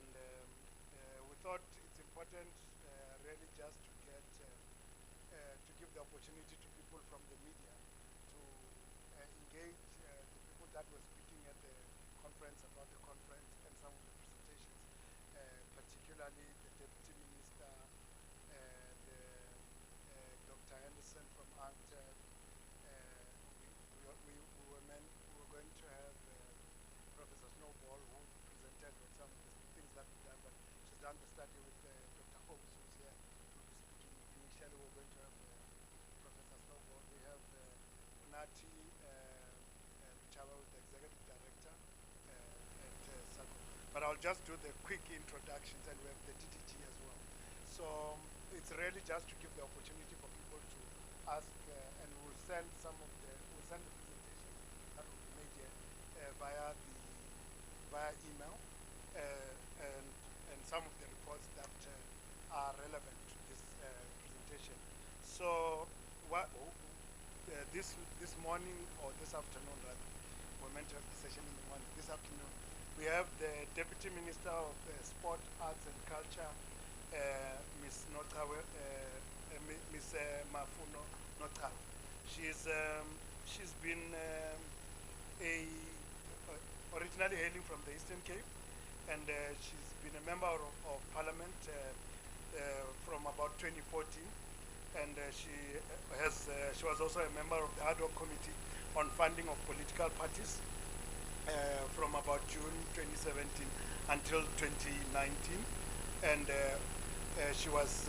and we thought it's important really just to give the opportunity to people from the media to engage the people that were speaking at the conference about the conference and some of the presentations, particularly the Deputy Minister, Dr. Henderson from UNCTAD. We were going to have Professor Snowball, who presented on some of the things that we've done, but she's done the study with Dr. Holmes, who's here, who'll be speaking. Initially, we're going to have Professor Snowball. We have Unati Richava, the Executive Director at SACO. But I'll just do the quick introductions, and we have the DDG as well. So it's really just to give the opportunity for people to ask, and we'll send we'll send the presentations that will be made here via email, and some of the reports that are relevant to this presentation. So this morning, or this afternoon rather, we're meant to have the session in the morning. This afternoon, we have the Deputy Minister of Sport, Arts and Culture, Ms. Mafuno Notawe. She's been originally hailing from the Eastern Cape, and she's been a member of Parliament from about 2014, and she was also a member of the ad hoc committee on funding of political parties from about June 2017 until 2019, and she was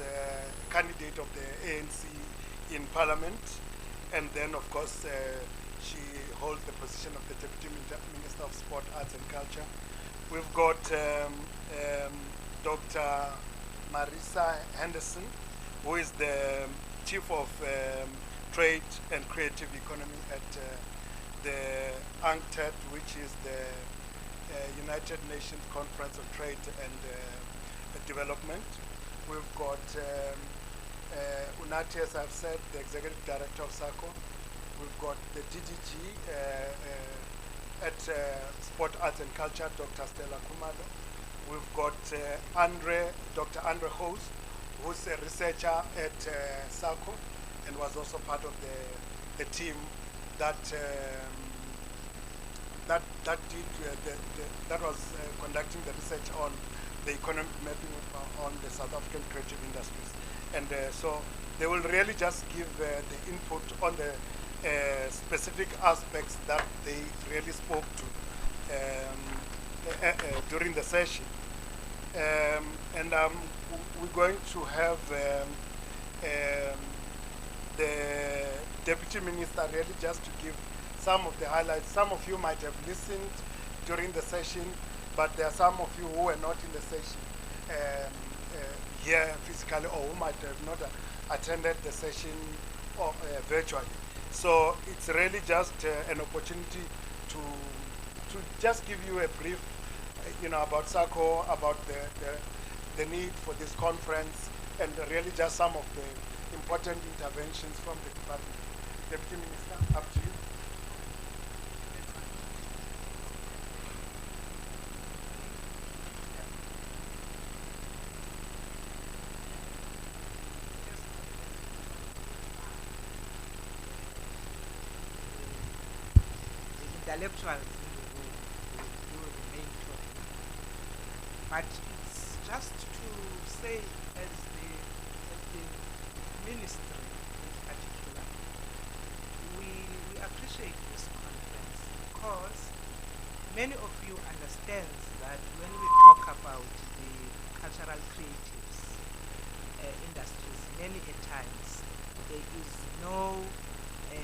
candidate of the ANC in Parliament, and then of course she holds the position of the Deputy Minister of Sport, Arts and Culture. We've got Dr. Marisa Henderson, who is the Chief of Trade and Creative Economy at the UNCTAD, which is the United Nations Conference of Trade and Development. We've got Unati, as I've said, the Executive Director of SACO. We've got the DDG at Sport, Arts and Culture, Dr. Stella Kumalo. We've got Dr. Andre Hose, who's a researcher at SACO and was also part of the team that was conducting the research on the economic mapping on the South African creative industries. And so they will really just give the input on the specific aspects that they really spoke to during the session. And we're going to have the Deputy Minister really just to give some of the highlights. Some of you might have listened during the session, but there are some of you who were not in the session here physically, or who might have not attended the session virtually. So it's really just an opportunity to just give you a brief, about SACO, about the need for this conference, and really just some of the important interventions from the department. Deputy Minister, up to you. Intellectuals will do the main talking, but it's just to say, as the ministry in particular, we appreciate this conference because many of you understand that when we talk about the cultural creatives industries, many a times there is no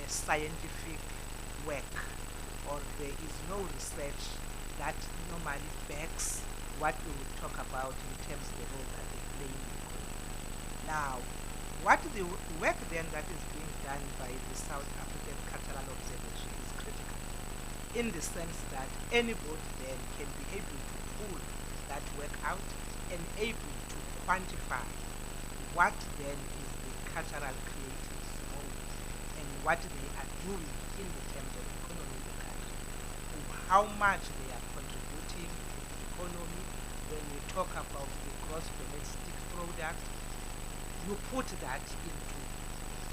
scientific work, or there is no research that normally backs what we will talk about in terms of the role that they play in the economy. Now, what the work then that is being done by the South African Cultural Observatory is critical, in the sense that anybody then can be able to pull that work out and able to quantify what then is the cultural creatives role and what they are doing in the terms of economy in the country, how much they are contributing to the economy, when we talk about the gross domestic product, you put that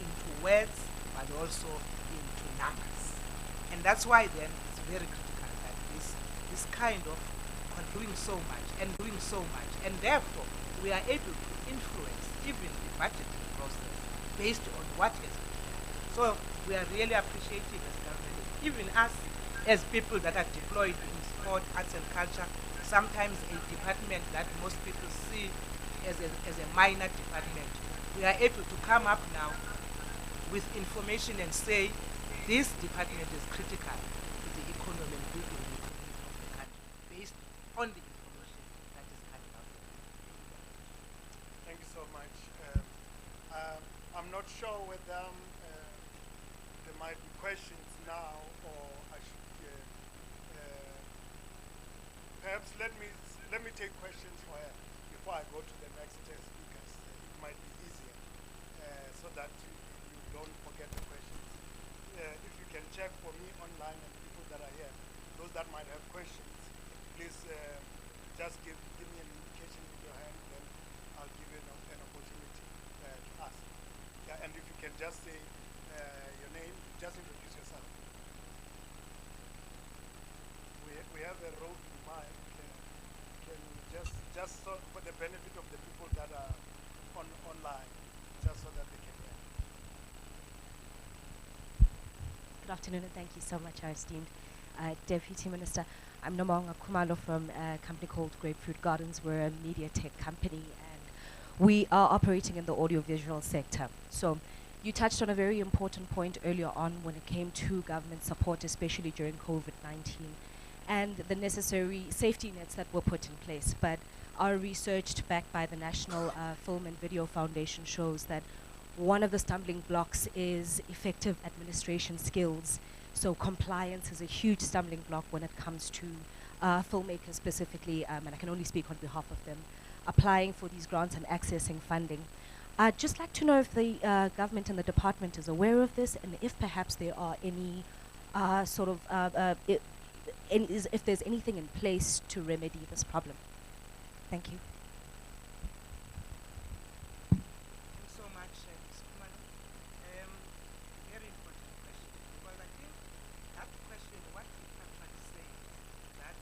into words, but also into numbers. And that's why then it's very critical that this kind of doing so much and doing so much, and therefore we are able to influence even the budgeting process based on what has been done. So we are really appreciating as government, even us as people that are deployed in sport, arts and culture, sometimes a department that most people see as a minor department. We are able to come up now with information and say this department is critical to the economy and building the economy of the country based on the information that is coming out. Thank you so much. I'm not sure whether there might be questions now, or I should perhaps let me take questions for her before I go to the next speakers. It might be easier so that you don't forget the questions. If you can check for me online and people that are here, those that might have questions, please just give me an indication with your hand, then I'll give you an opportunity to ask. Yeah, and if you can just say your name, just introduce yourself. We have a roving mic. Can you just so for the benefit of the people that are online, just so that they can hear. Good afternoon, and thank you so much, our esteemed Deputy Minister. I'm Nomonga Kumalo from a company called Grapefruit Gardens. We're a media tech company, and we are operating in the audiovisual sector. So you touched on a very important point earlier on when it came to government support, especially during COVID-19, and the necessary safety nets that were put in place. But our research, backed by the National Film and Video Foundation, shows that one of the stumbling blocks is effective administration skills. So compliance is a huge stumbling block when it comes to filmmakers specifically, and I can only speak on behalf of them, applying for these grants and accessing funding. I'd just like to know if the government and the department is aware of this, and if perhaps there are any if there's anything in place to remedy this problem. Thank you. Thanks so much, Ms. Kumalo. Very important question, because I think that question, what we can actually say is that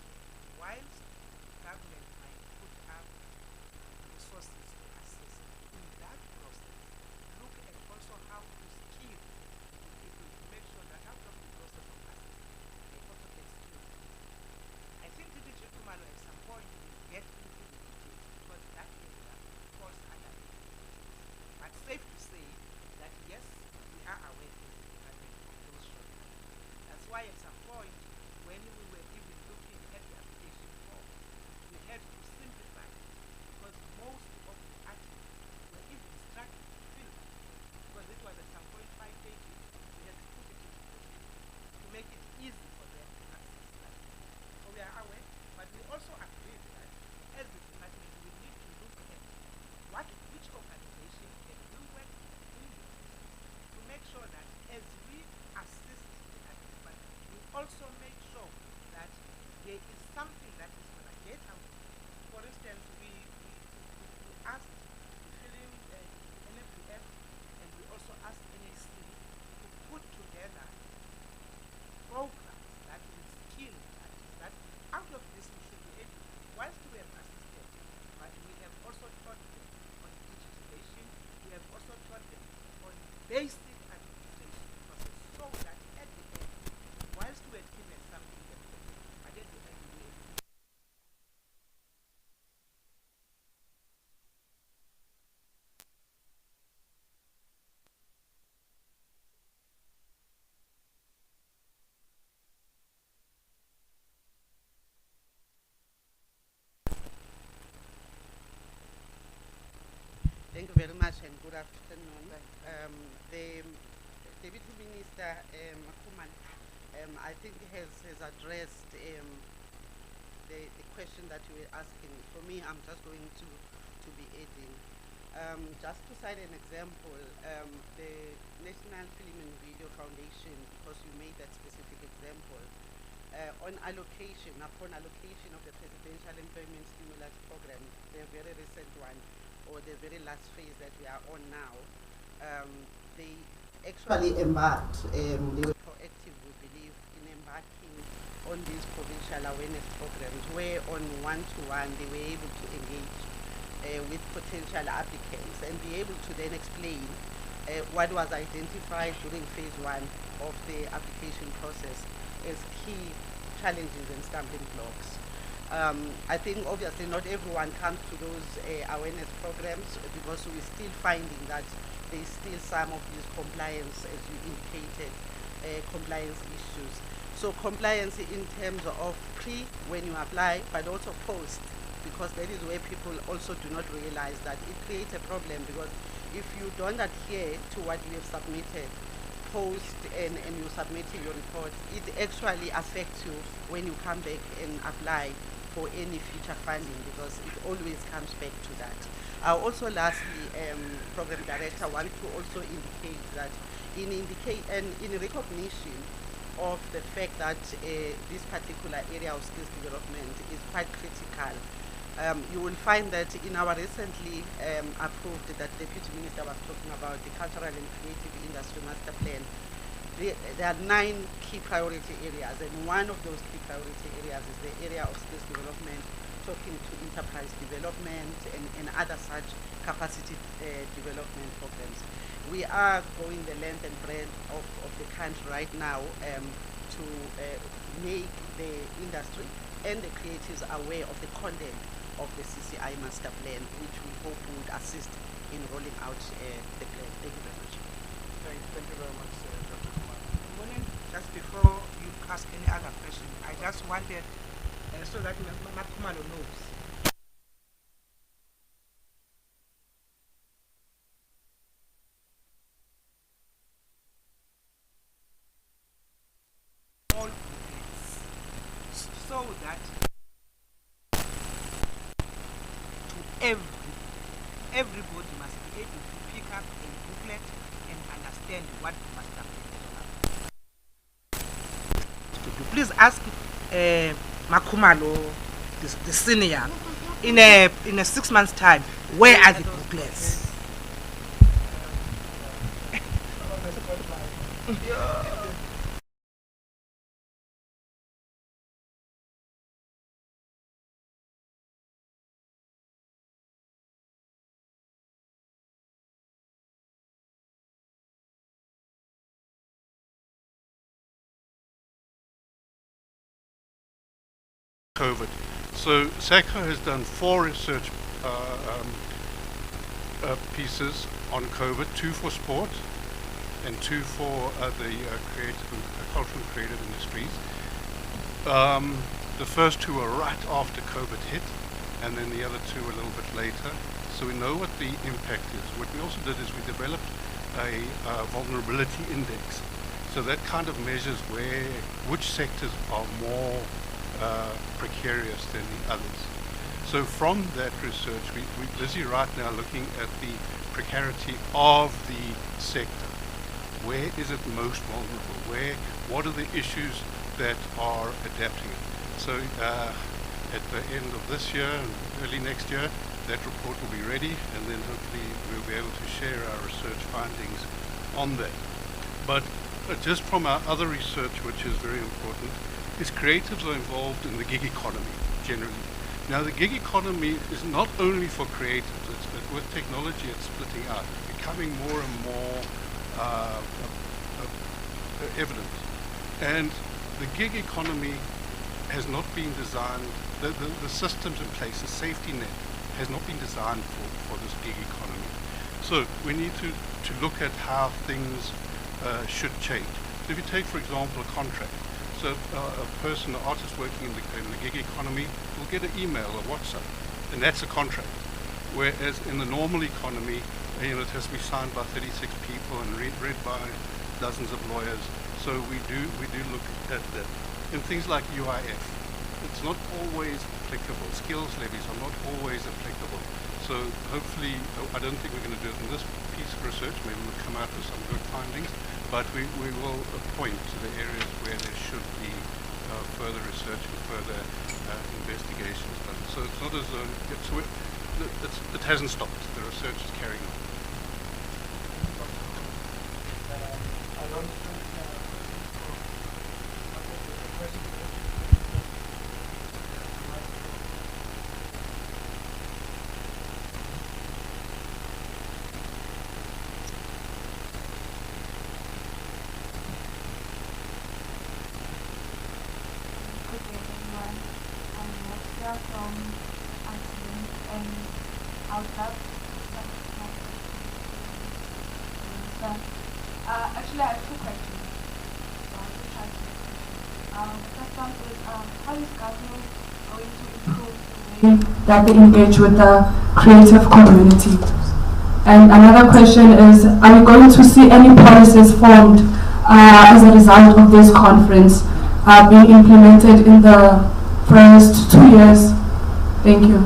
whilst government might put up resources to assist in that process, look at also how to skill people to make sure that out of the process of assistance, they also get skilled. I think DDG Kumalo at some point will get into the details, because that area falls under the details. But safe to say that yes, we are aware of the department of those shortcomings. That's why at some point, when we were even looking at the application form, we had to simplify it, because most of the articles were even struggling to fill that, because it was at some point 5 pages. We had to put it into 14 to make it easy for them to access that. So we are aware, but we also agree that as the department, we need to look at which organization can we work with in the process to make sure that as we assist the department, we also make sure that there is something that is going to get out. For instance, we asked to fill in NFDF, and we also asked NAC to put together programs that will skill artists, that out of this we should be able, whilst we have assisted, but we have also taught them on digitization, we have also taught them on basic administration process, so that at the end, whilst we had given something that they did, but at the end we were able to. Thank you very much and good afternoon. The Deputy Minister, Kuman, I think has addressed the question that you were asking. For me, I'm just going to be adding. Just to cite an example, the National Film and Video Foundation, because you made that specific example, on allocation, upon allocation of the Presidential Employment Stimulus Program, the very recent one, or the very last phase that we are on now, they actually embarked, they were proactive, we believe, in embarking on these provincial awareness programs, where on one-to-one they were able to engage with potential applicants and be able to then explain what was identified during phase one of the application process as key challenges and stumbling blocks. I think obviously not everyone comes to those awareness programs because we're still finding that there's still some of these compliance, as you indicated, compliance issues. So compliance in terms of pre, when you apply, but also post, because that is where people also do not realize that it creates a problem, because if you don't adhere to what you have submitted, post and you submitting your report, it actually affects you when you come back and apply for any future funding, because it always comes back to that. Also lastly, Program Director, want to also indicate that in recognition of the fact that this particular area of skills development is quite critical, you will find that in our recently approved, that Deputy Minister was talking about, the Cultural and Creative Industry Master Plan, there are 9 key priority areas, and one of those key priority areas is the area of skills development, talking to enterprise development and other such capacity development programs. We are going the length and breadth of the country right now to make the industry and the creatives aware of the content of the CCI master plan, which we hope would assist in rolling out the plan. Thank you very much. Thank you very much, Dr. Kumar. Just before you ask any other question, I just wanted, so that Kumalo knows. All booklets, so that everybody must be able to pick up a booklet and understand what the master plan is about. Please ask Makumalo, the senior, in a 6 months time, where are the booklets? COVID. So SACO has done 4 research pieces on COVID, 2 for sport and 2 for the creative and cultural and creative industries. The first 2 were right after COVID hit, and then the other 2 a little bit later. So we know what the impact is. What we also did is we developed a vulnerability index. So that kind of measures which sectors are more precarious than the others. So from that research, we're busy right now looking at the precarity of the sector. Where is it most vulnerable? What are the issues that are adapting it? So at the end of this year and early next year, that report will be ready, and then hopefully we'll be able to share our research findings on that. But just from our other research, which is very important, is creatives are involved in the gig economy generally. Now the gig economy is not only for creatives, with technology it's splitting out, becoming more and more evident. And the gig economy has not been designed, the systems in place, the safety net, has not been designed for this gig economy. So we need to look at how things should change. So if you take, for example, a contract, so a person, an artist working in the gig economy will get an email or WhatsApp, and that's a contract. Whereas in the normal economy, it has to be signed by 36 people and read by dozens of lawyers. So we do look at that. And things like UIF, it's not always applicable. Skills levies are not always applicable. So hopefully, I don't think we're going to do it in this piece of research. Maybe we'll come out with some good findings, but we will point to the areas where there should be further research and further investigations done. So it's not as though it hasn't stopped. The research is carrying on. I don't think from accident and UNCTAD. Actually, I have two questions. So I will try to the first one is how is government going to improve the way that they engage with the creative community? And another question is, are we going to see any policies formed as a result of this conference being implemented in the first 2 years? Thank you.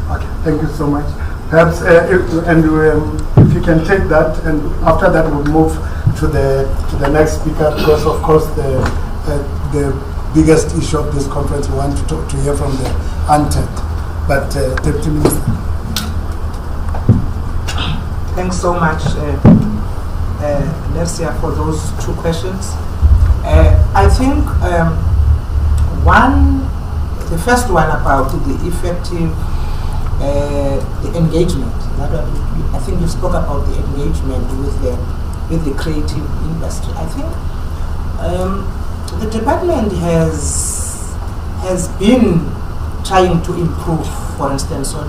Okay, thank you so much. Perhaps, if you can take that, and after that we'll move to the next speaker, because of course the biggest issue of this conference we want to hear from the UNCTAD. But Deputy Minister. Thanks so much, Nersia, for those two questions. I think the first one about the effective the engagement. I think you spoke about the engagement with the creative industry. I think the department has been trying to improve, for instance, on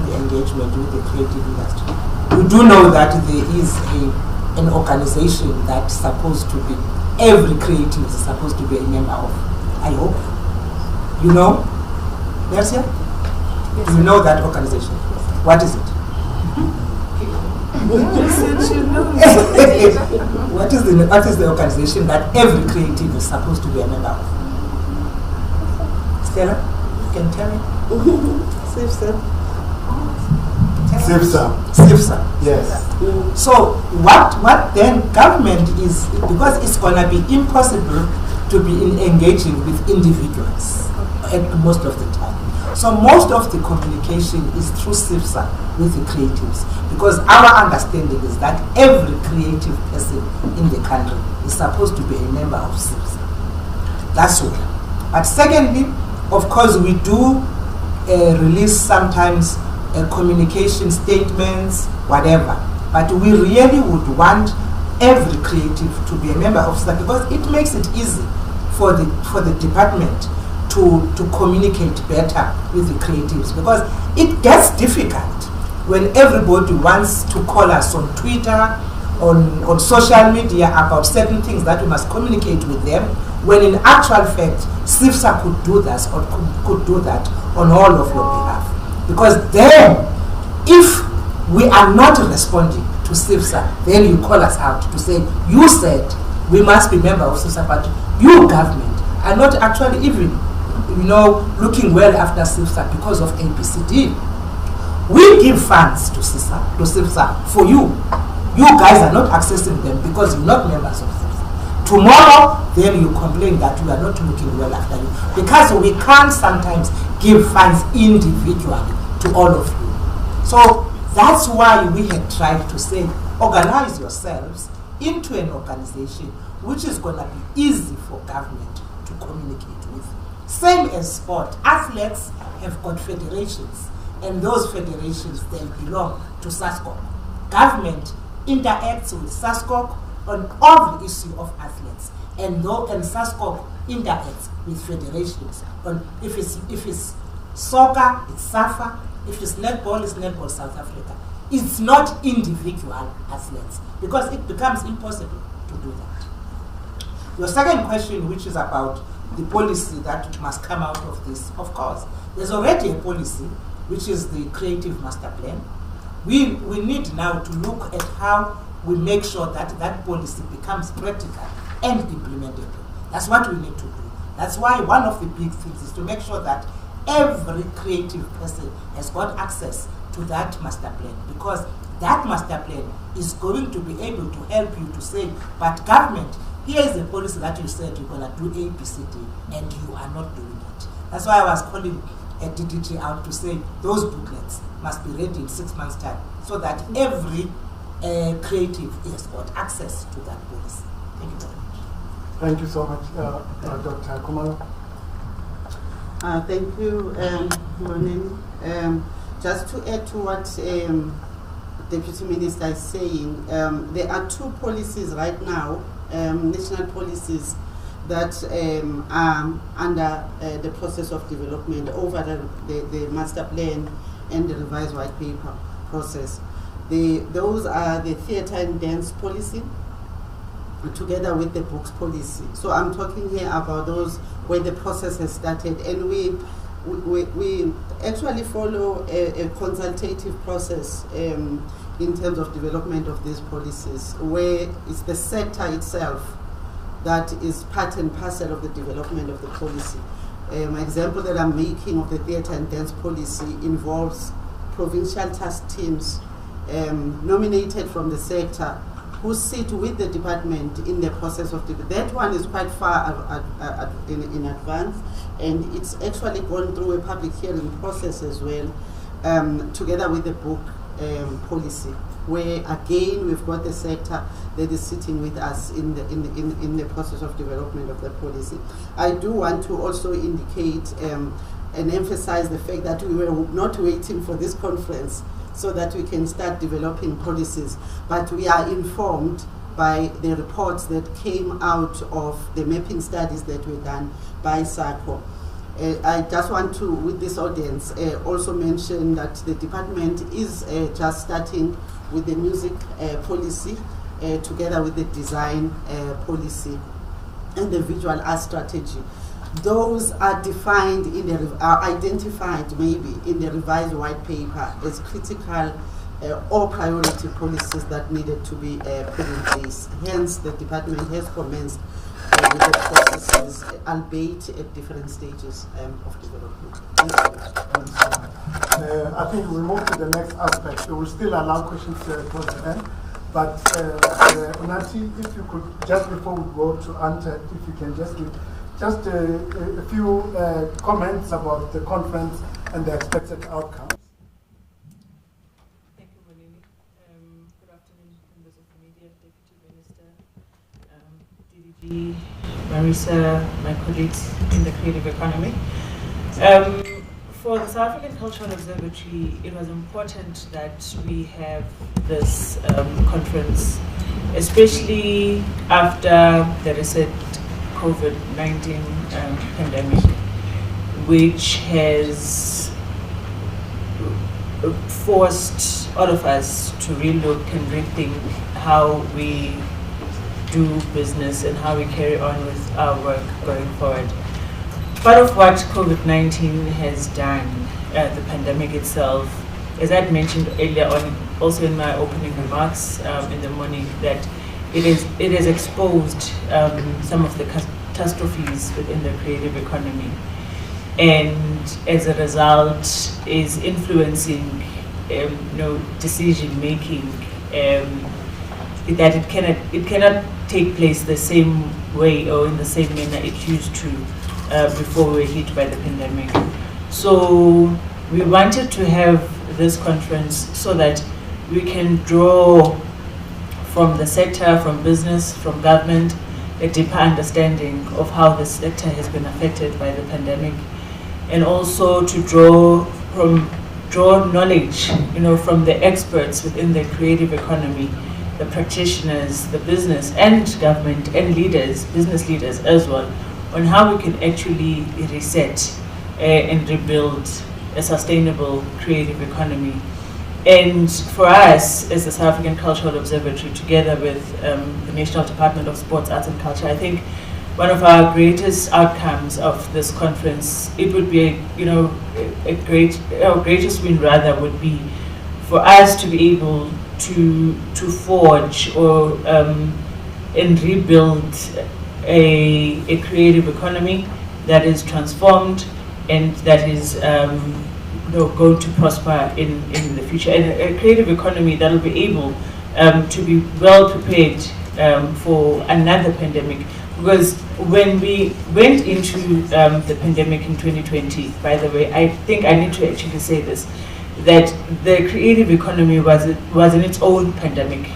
the engagement with the creative industry. We do know that there is an organization that's supposed to be, every creative is supposed to be a member of. I hope. You know? Nersia? Yes. Do you know that organization? Yes. What is it? What is the organization that every creative is supposed to be a member of? Stella, you can tell me. SIFSA. Yes. So what then government is, because it's gonna be impossible to be engaging with individuals at most of the time. So most of the communication is through SIFSA with the creatives, because our understanding is that every creative person in the country is supposed to be a member of SIFSA. That's one. But secondly, of course, we do release sometimes communication statements, whatever. But we really would want every creative to be a member of SIFSA, because it makes it easy for the department to communicate better with the creatives, because it gets difficult when everybody wants to call us on Twitter, on social media about certain things that we must communicate with them, when in actual fact SIFSA could do that or could do that on all of your behalf. Because then if we are not responding to SIFSA, then you call us out to say, you said we must be member of SIFSA, but you government are not actually even looking well after SIFSA because of ABCD. We give funds to SIFSA for you. You guys are not accessing them because you're not members of SIFSA. Tomorrow, then you complain that we are not looking well after you, because we can't sometimes give funds individually to all of you. So that's why we had tried to say, organize yourselves into an organization which is going to be easy for government to communicate with. Same as sport. Athletes have got federations, and those federations, they belong to SASCOC. Government interacts with SASCOC on all the issue of athletes, and SASCOC interacts with federations on if it's soccer, it's SAFA, if it's netball, it's Netball South Africa. It's not individual athletes, because it becomes impossible to do that. Your second question, which is about the policy that must come out of this, of course, there's already a policy, which is the Creative Master Plan. We need now to look at how we make sure that that policy becomes practical and implementable. That's what we need to do. That's why one of the big things is to make sure that every creative person has got access to that master plan, because that master plan is going to be able to help you to say, but government, here is the policy that you said you're going to do A, B, C, D, and you are not doing it. That's why I was calling DDG out to say those booklets must be ready in 6 months' time, so that every creative has got access to that policy. Thank you very much. Thank you so much, Dr. Kumalo. Thank you, Lonini. Just to add to what Deputy Minister is saying, there are 2 policies right now, national policies, that are under the process of development over the master plan and the revised white paper process. Those are the theatre and dance policy, together with the books policy. So I'm talking here about those where the process has started, and we actually follow a consultative process in terms of development of these policies, where it's the sector itself that is part and parcel of the development of the policy. My example that I'm making of the theatre and dance policy involves provincial task teams nominated from the sector, who sit with the department in the process of that one is quite far in advance, and it's actually gone through a public hearing process as well, together with the book policy, where again we've got the sector that is sitting with us in the process of development of the policy. I do want to also indicate and emphasize the fact that we were not waiting for this conference so that we can start developing policies, but we are informed by the reports that came out of the mapping studies that were done by SACO. I just want to, with this audience, also mention that the department is just starting with the music policy, together with the design policy and the visual art strategy. Those are defined are identified maybe in the revised white paper as critical or priority policies that needed to be put in place. Hence, the department has commenced with the processes, albeit at different stages of development. I think we move to the next aspect. We will still allow questions towards the end. But Unati, if you could, just before we go to UNCTAD, if you can just give just a few comments about the conference and the expected outcomes. Thank you, Molini. Good afternoon, members of the media, Deputy Minister, DDG, Marisa, my colleagues in the creative economy. For the South African Cultural Observatory, it was important that we have this conference, especially after the recent COVID-19 pandemic, which has forced all of us to relook and rethink how we do business and how we carry on with our work going forward. Part of what COVID-19 has done, the pandemic itself, as I mentioned earlier on, also in my opening remarks in the morning, that it has exposed some of the catastrophes within the creative economy, and as a result is influencing decision making, that it cannot take place the same way or in the same manner it used to before we were hit by the pandemic. So we wanted to have this conference so that we can draw from the sector, from business, from government, a deeper understanding of how the sector has been affected by the pandemic, and also to draw knowledge, from the experts within the creative economy, the practitioners, the business and government and leaders, business leaders as well, on how we can actually reset and rebuild a sustainable creative economy. And for us, as the South African Cultural Observatory, together with the National Department of Sports, Arts and Culture, I think one of our greatest outcomes of this conference, it would be, our greatest win rather would be for us to be able to forge or and rebuild a creative economy that is transformed and that is going to prosper in the future, and a creative economy that will be able to be well prepared for another pandemic. Because when we went into the pandemic in 2020, by the way, I think I need to actually say this, that the creative economy was in its own pandemic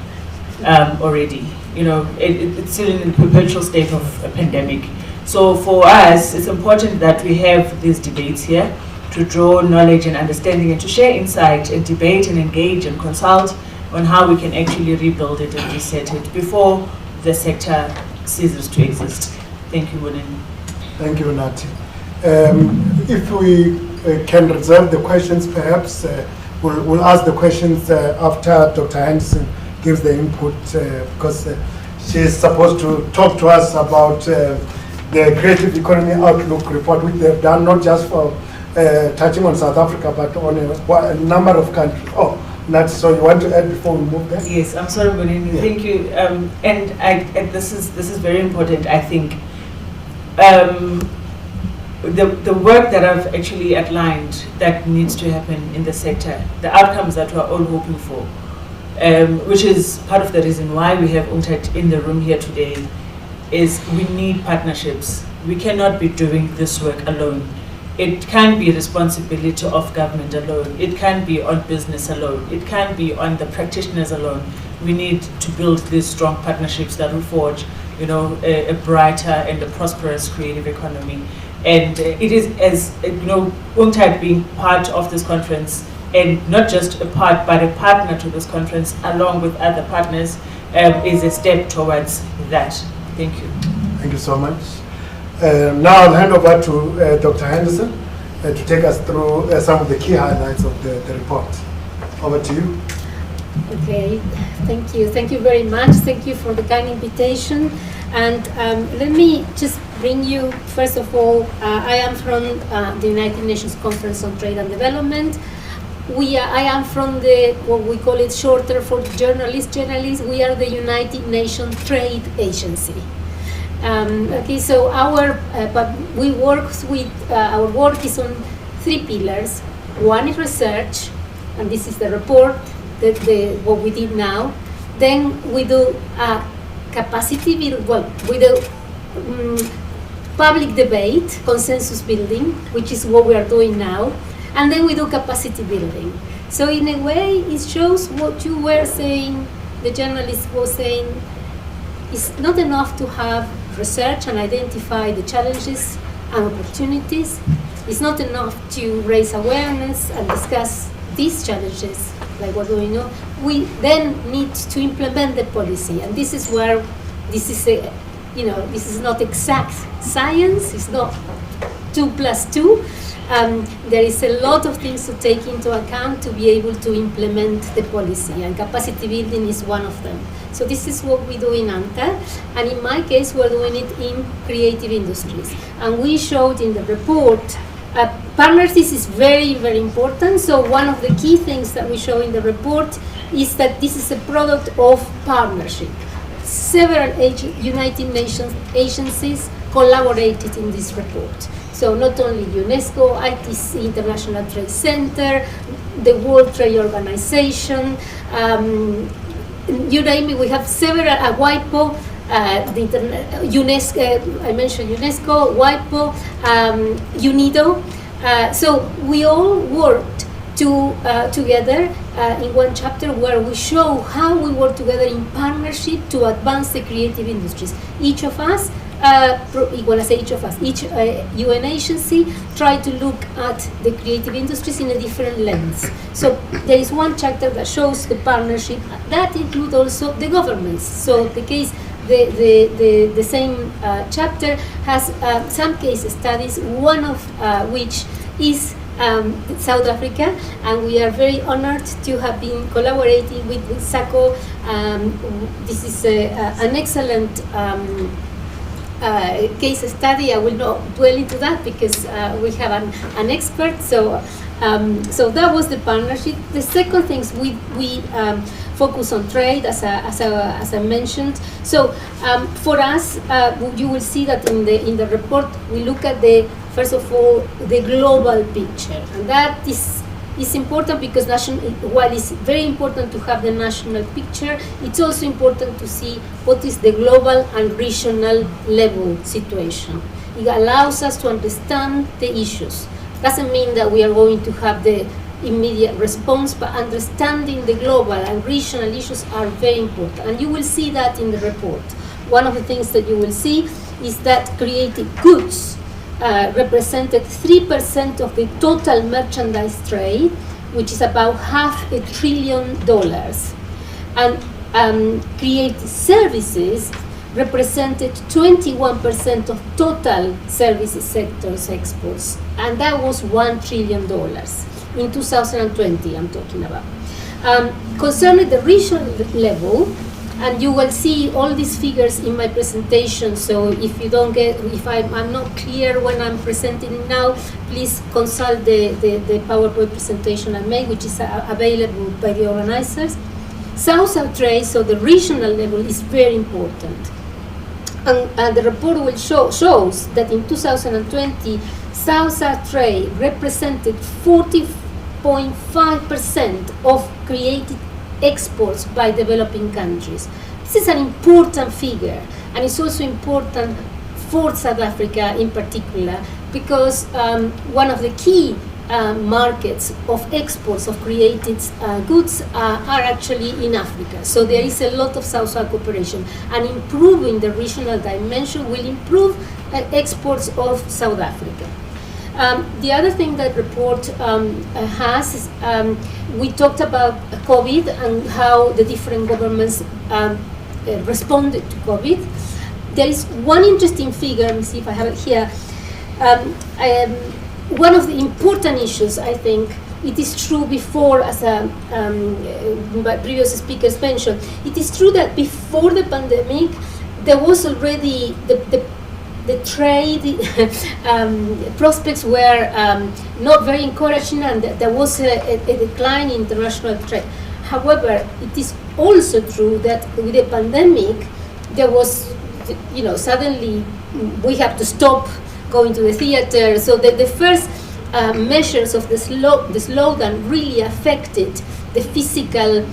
already. You know, it's still in a perpetual state of a pandemic. So for us, it's important that we have these debates here to draw knowledge and understanding and to share insight and debate and engage and consult on how we can actually rebuild it and reset it before the sector ceases to exist. Thank you, Munin. Thank you, Nati. If we can reserve the questions, perhaps we'll ask the questions after Dr. Henderson gives the input, because she's supposed to talk to us about the Creative Economy Outlook report, which they've done not just for touching on South Africa, but on a number of countries. Oh, Nat, so you want to add before we move there? Yes, I'm sorry, Bonini. Yeah. Thank you. And this is very important, I think. The work that I've actually outlined that needs to happen in the sector, the outcomes that we're all hoping for, which is part of the reason why we have UNCTAD in the room here today, is we need partnerships. We cannot be doing this work alone. It can't be responsibility of government alone. It can't be on business alone. It can't be on the practitioners alone. We need to build these strong partnerships that will forge, you know, a brighter and a prosperous creative economy. And it is, as you know, UNCTAD being part of this conference, and not just a part, but a partner to this conference, along with other partners, is a step towards that. Thank you. Thank you so much. Now I'll hand over to Dr. Henderson to take us through some of the key highlights of the report. Over to you. Okay, thank you. Thank you very much. Thank you for the kind invitation. And let me just bring you, first of all, I am from the United Nations Conference on Trade and Development. I am from the, what we call it shorter for journalists. We are the United Nations Trade Agency. Okay, so but we work with, our work is on 3 pillars. One is research, and this is the report, what we did now. Then we do capacity building, well, we do public debate, consensus building, which is what we are doing now. And then we do capacity building. So in a way, it shows what you were saying, the journalist was saying, it's not enough to have research and identify the challenges and opportunities. It's not enough to raise awareness and discuss these challenges, like what do we know. We then need to implement the policy, and this is where this is a, you know, this is not exact science. It's not 2 + 2. There is a lot of things to take into account to be able to implement the policy, and capacity building is one of them. So this is what we do in UNCTAD, and in my case, we're doing it in creative industries. And we showed in the report, partnerships is very, very important. So one of the key things that we show in the report is that this is a product of partnership. Several United Nations agencies collaborated in this report. So not only UNESCO, ITC, International Trade Center, the World Trade Organization, you name it, we have several, WIPO, UNESCO, I mentioned UNESCO, WIPO, UNIDO. So we all worked together in one chapter where we show how we work together in partnership to advance the creative industries. Each of us, when I say each of us, each UN agency try to look at the creative industries in a different lens. So there is one chapter that shows the partnership that includes also the governments. So the case, the same chapter has some case studies, one of which is South Africa, and we are very honored to have been collaborating with SACO. This is an excellent case study. I will not dwell into that because we have an expert. So that was the partnership. The second thing is we focus on trade, as I mentioned. So for us, you will see that in the report we look at first of all the global picture, and that is It's important because while it's very important to have the national picture, it's also important to see what is the global and regional level situation. It allows us to understand the issues. Doesn't mean that we are going to have the immediate response, but understanding the global and regional issues are very important. And you will see that in the report. One of the things that you will see is that creative goods represented 3% of the total merchandise trade, which is about $500 billion. And creative services represented 21% of total services sector's exports, and that was $1 trillion in 2020. I'm talking about. Concerning the regional level, and you will see all these figures in my presentation. So if you don't get, if I'm not clear when I'm presenting it now, please consult the PowerPoint presentation I made, which is available by the organizers. South-South trade, so the regional level, is very important. And the report will shows that in 2020, South-South trade represented 40.5% of created exports by developing countries. This is an important figure, and it's also important for South Africa in particular, because one of the key markets of exports of created goods are actually in Africa. So there is a lot of South-South cooperation, and improving the regional dimension will improve exports of South Africa. The other thing that report has is we talked about COVID and how the different governments responded to COVID. There is one interesting figure, let me see if I have it here. One of the important issues, I think, it is true before, as previous speakers mentioned, it is true that before the pandemic, there was already the trade prospects were not very encouraging, and there was a decline in international trade. However, it is also true that with the pandemic, there was, suddenly we have to stop going to the theater. So the first measures of the slowdown really affected the physical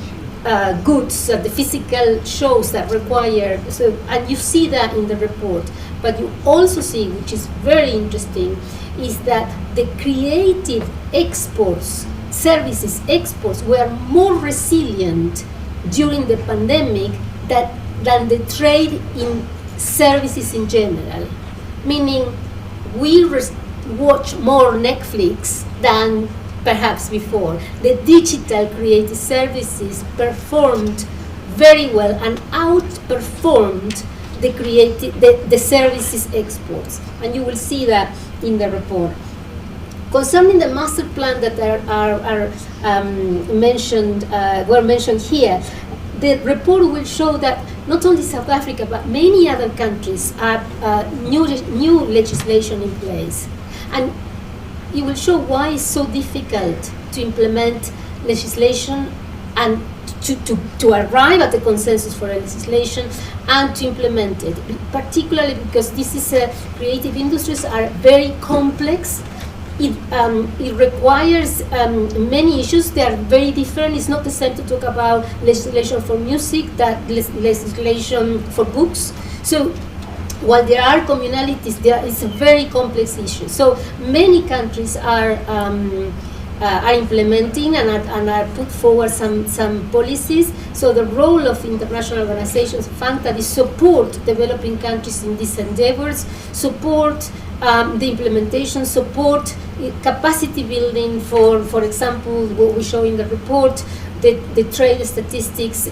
goods, the physical shows that require. So, and you see that in the report. But you also see, which is very interesting, is that the creative exports, services exports, were more resilient during the pandemic than the trade in services in general. Meaning, we watch more Netflix than perhaps before. The digital creative services performed very well and outperformed the services exports, and you will see that in the report. Concerning the master plan that were mentioned here, the report will show that not only South Africa but many other countries have new legislation in place, and it will show why it's so difficult to implement legislation and to arrive at a consensus for a legislation and to implement it, particularly because this is creative industries are very complex. It requires many issues. They are very different. It's not the same to talk about legislation for music that legislation for books. So while there are communalities, it's a very complex issue. So many countries are implementing and are put forward some policies. So the role of international organizations, UNCTAD, is support developing countries in these endeavors, support the implementation, support capacity building for example, what we show in the report, the trade statistics,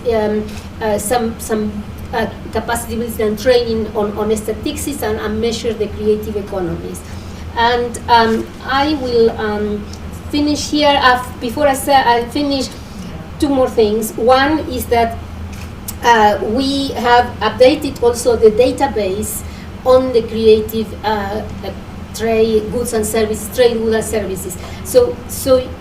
some capacity building and training on statistics and measure the creative economies. And I will finish here. Before I finish, two more things. One is that we have updated also the database on the creative trade goods and services, trade goods and services. So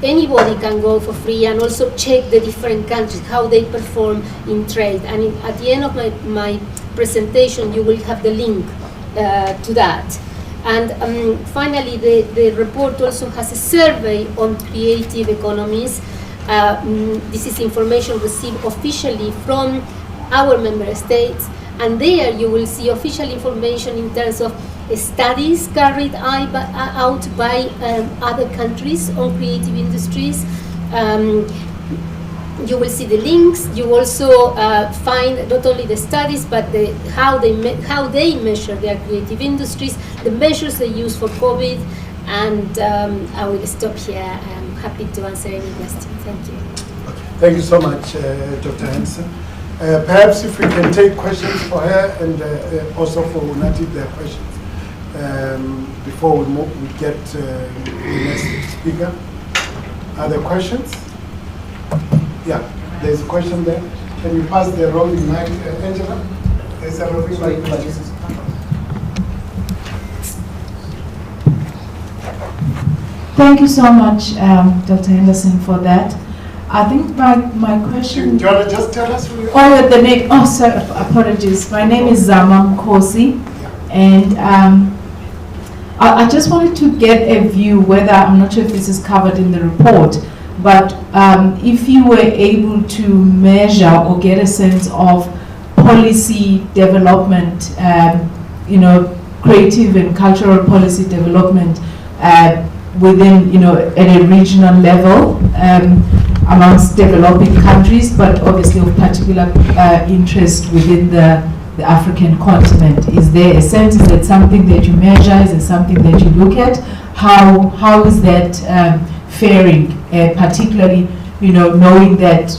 anybody can go for free and also check the different countries, how they perform in trade. And at the end of my presentation, you will have the link to that. And finally, the report also has a survey on creative economies. This is information received officially from our member states, and there you will see official information in terms of studies carried out by other countries on creative industries. You will see the links. You also find not only the studies, but how they measure their creative industries, the measures they use for COVID, and I will stop here. I'm happy to answer any questions. Thank you. Thank you so much, Dr. Hansen. Perhaps if we can take questions for her and also for Unati, their questions before we get the next speaker. Are there questions? Yeah, there's a question there. Can you pass the rolling mic, Angela? There's a rolling mic. Thank you so much, Dr. Henderson, for that. I think my question... Do you want to just tell us who you are? Oh, the name. Oh, sorry, apologies. My name is Zama Mkosi, and I just wanted to get a view whether, I'm not sure if this is covered in the report, but if you were able to measure or get a sense of policy development, creative and cultural policy development within, at a regional level amongst developing countries, but obviously of particular interest within the African continent. Is there a sense? Is that something that you measure? Is it something that you look at? How is that faring, particularly, knowing that,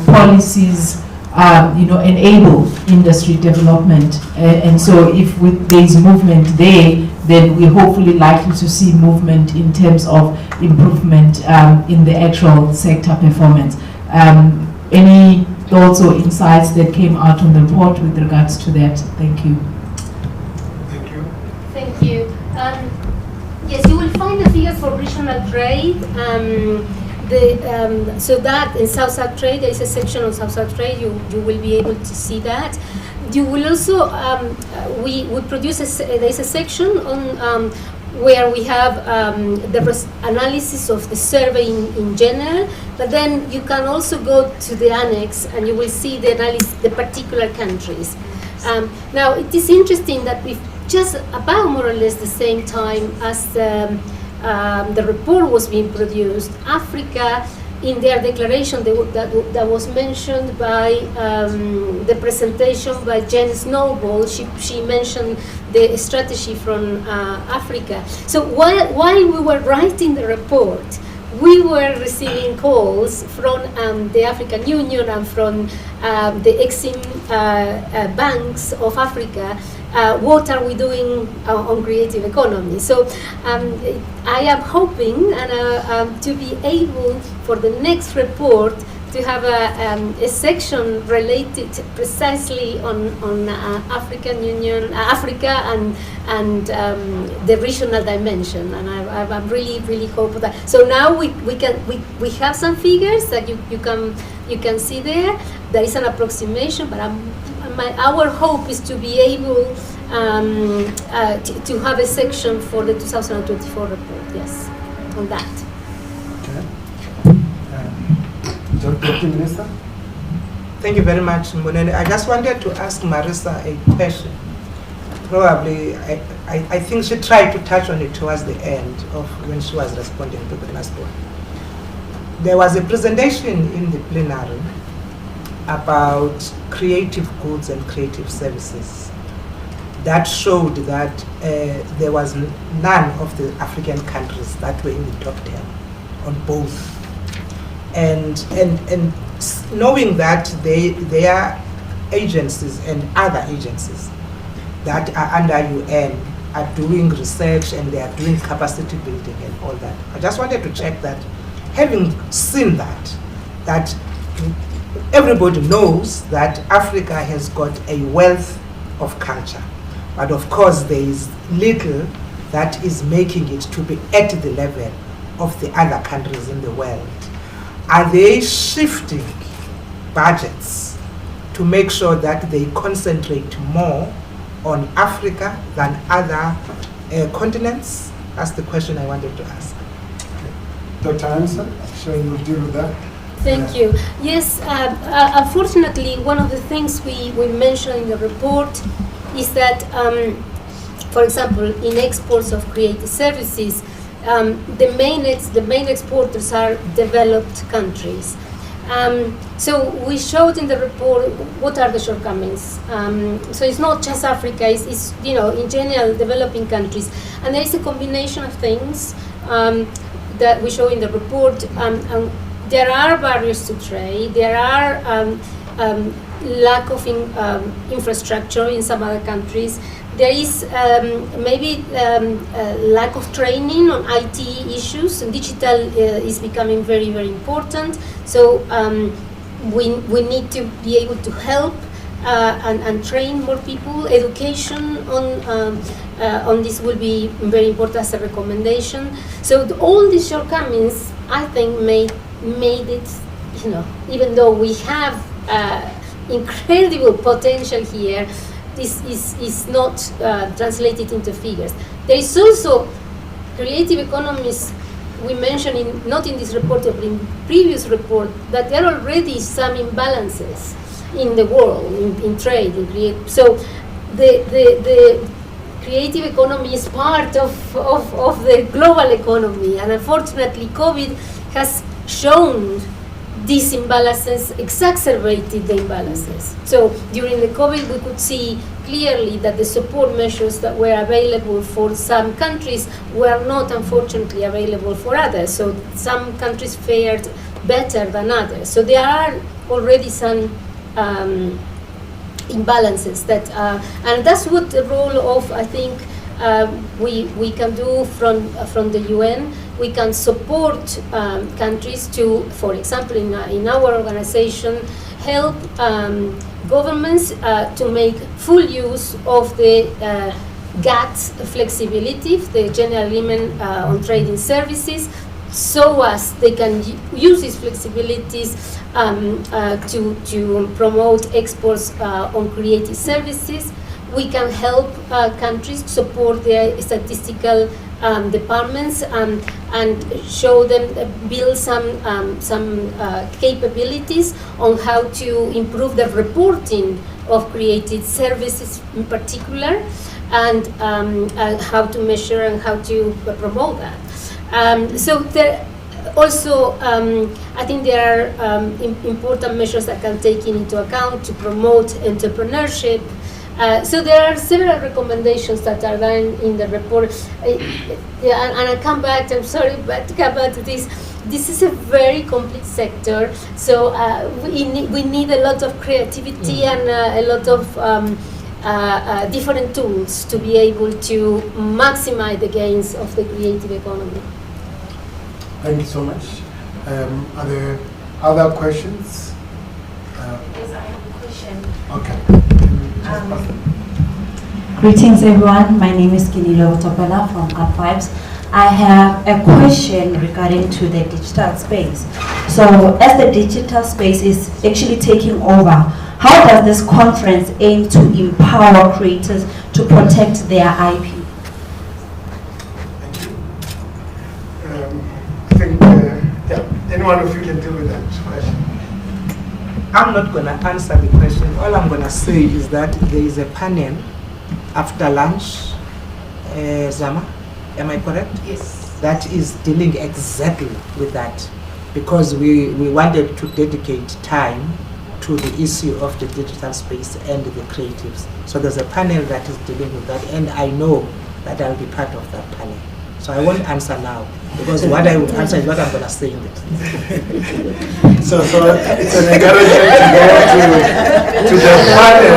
policies, enable industry development. And so if there's movement there, then we're hopefully likely to see movement in terms of improvement in the actual sector performance. Any thoughts or insights that came out on the report with regards to that? Thank you. Thank you. Thank you. Yes, you will find the figures for regional trade. So that in South-South trade, there is a section on South-South trade. You will be able to see that. You will also we produce there is a section on where we have the analysis of the survey in general, but then you can also go to the annex and you will see the analysis, the particular countries. Now it is interesting that we've just about more or less the same time as the report was being produced, Africa, in their declaration that was mentioned by the presentation by Jen Snowball, she mentioned the strategy from Africa. So while we were writing the report, we were receiving calls from the African Union and from the Exim banks of Africa. What are we doing on creative economy? So I am hoping to be able for the next report to have a section related precisely on African Union, Africa, and the regional dimension. And I'm really hope that. So now we have some figures that you can see there. There is an approximation, but our hope is to be able to have a section for the 2024 report. Yes, on that. Okay. Deputy Minister. Thank you very much, Mbonene. I just wanted to ask Marisa a question. Probably, I think she tried to touch on it towards the end of when she was responding to the last one. There was a presentation in the plenary about creative goods and creative services that showed that there was none of the African countries that were in the top 10 on both. And knowing that their agencies and other agencies that are under UN are doing research and they are doing capacity building and all that. I just wanted to check that, having seen that everybody knows that Africa has got a wealth of culture, but of course there is little that is making it to be at the level of the other countries in the world. Are they shifting budgets to make sure that they concentrate more on Africa than other continents? That's the question I wanted to ask. Dr. Hansen, I'm sure you'll deal with that. Thank you. Yes, unfortunately, one of the things we mentioned in the report is that, for example, in exports of creative services, the main exporters are developed countries. So we showed in the report what are the shortcomings. So it's not just Africa, it's in general developing countries. And there is a combination of things that we show in the report. There are barriers to trade, there are lack of infrastructure in some other countries. There is maybe lack of training on IT issues, and digital is becoming very, very important. So we need to be able to help and train more people. Education on this will be very important as a recommendation. So all these shortcomings, I think, made it, even though we have incredible potential here, this is not translated into figures. There is also creative economies. We mentioned not in this report but in previous report that there are already some imbalances in the world in trade in creative. So the creative economy is part of the global economy, and unfortunately COVID has shown these imbalances, exacerbated the imbalances. So during the COVID, we could see clearly that the support measures that were available for some countries were not, unfortunately, available for others. So some countries fared better than others. So there are already some imbalances that, and that's what the role of, I think, we can do from the UN. We can support countries to, for example, in our organization, help governments to make full use of the GATT flexibility, the General Agreement on Trading Services, so as they can use these flexibilities to promote exports on creative services. We can help countries support their statistical departments and show them, build some capabilities on how to improve the reporting of creative services in particular, and how to measure and how to promote that. So there also, I think there are important measures that can take into account to promote entrepreneurship. So there are several recommendations that are done in the report, and I come back. I'm sorry, but to come back to this. This is a very complex sector, so we need a lot of creativity and a lot of different tools to be able to maximize the gains of the creative economy. Thank you so much. Are there other questions? Yes, I have a question. Okay. Greetings everyone, my name is Kinilo Topela from Archives. I have a question regarding to the digital space. So as the digital space is actually taking over, how does this conference aim to empower creators to protect their IP? Thank you. I think any one of you can deal with that question. I'm not going to answer the question. All I'm going to say is that there is a panel after lunch, Zama, am I correct? Yes. That is dealing exactly with that, because we wanted to dedicate time to the issue of the digital space and the creatives. So there's a panel that is dealing with that, and I know that I'll be part of that panel. So I won't answer now, because what I would answer is what I'm going to say in it. So it's an encouragement to go to the panel.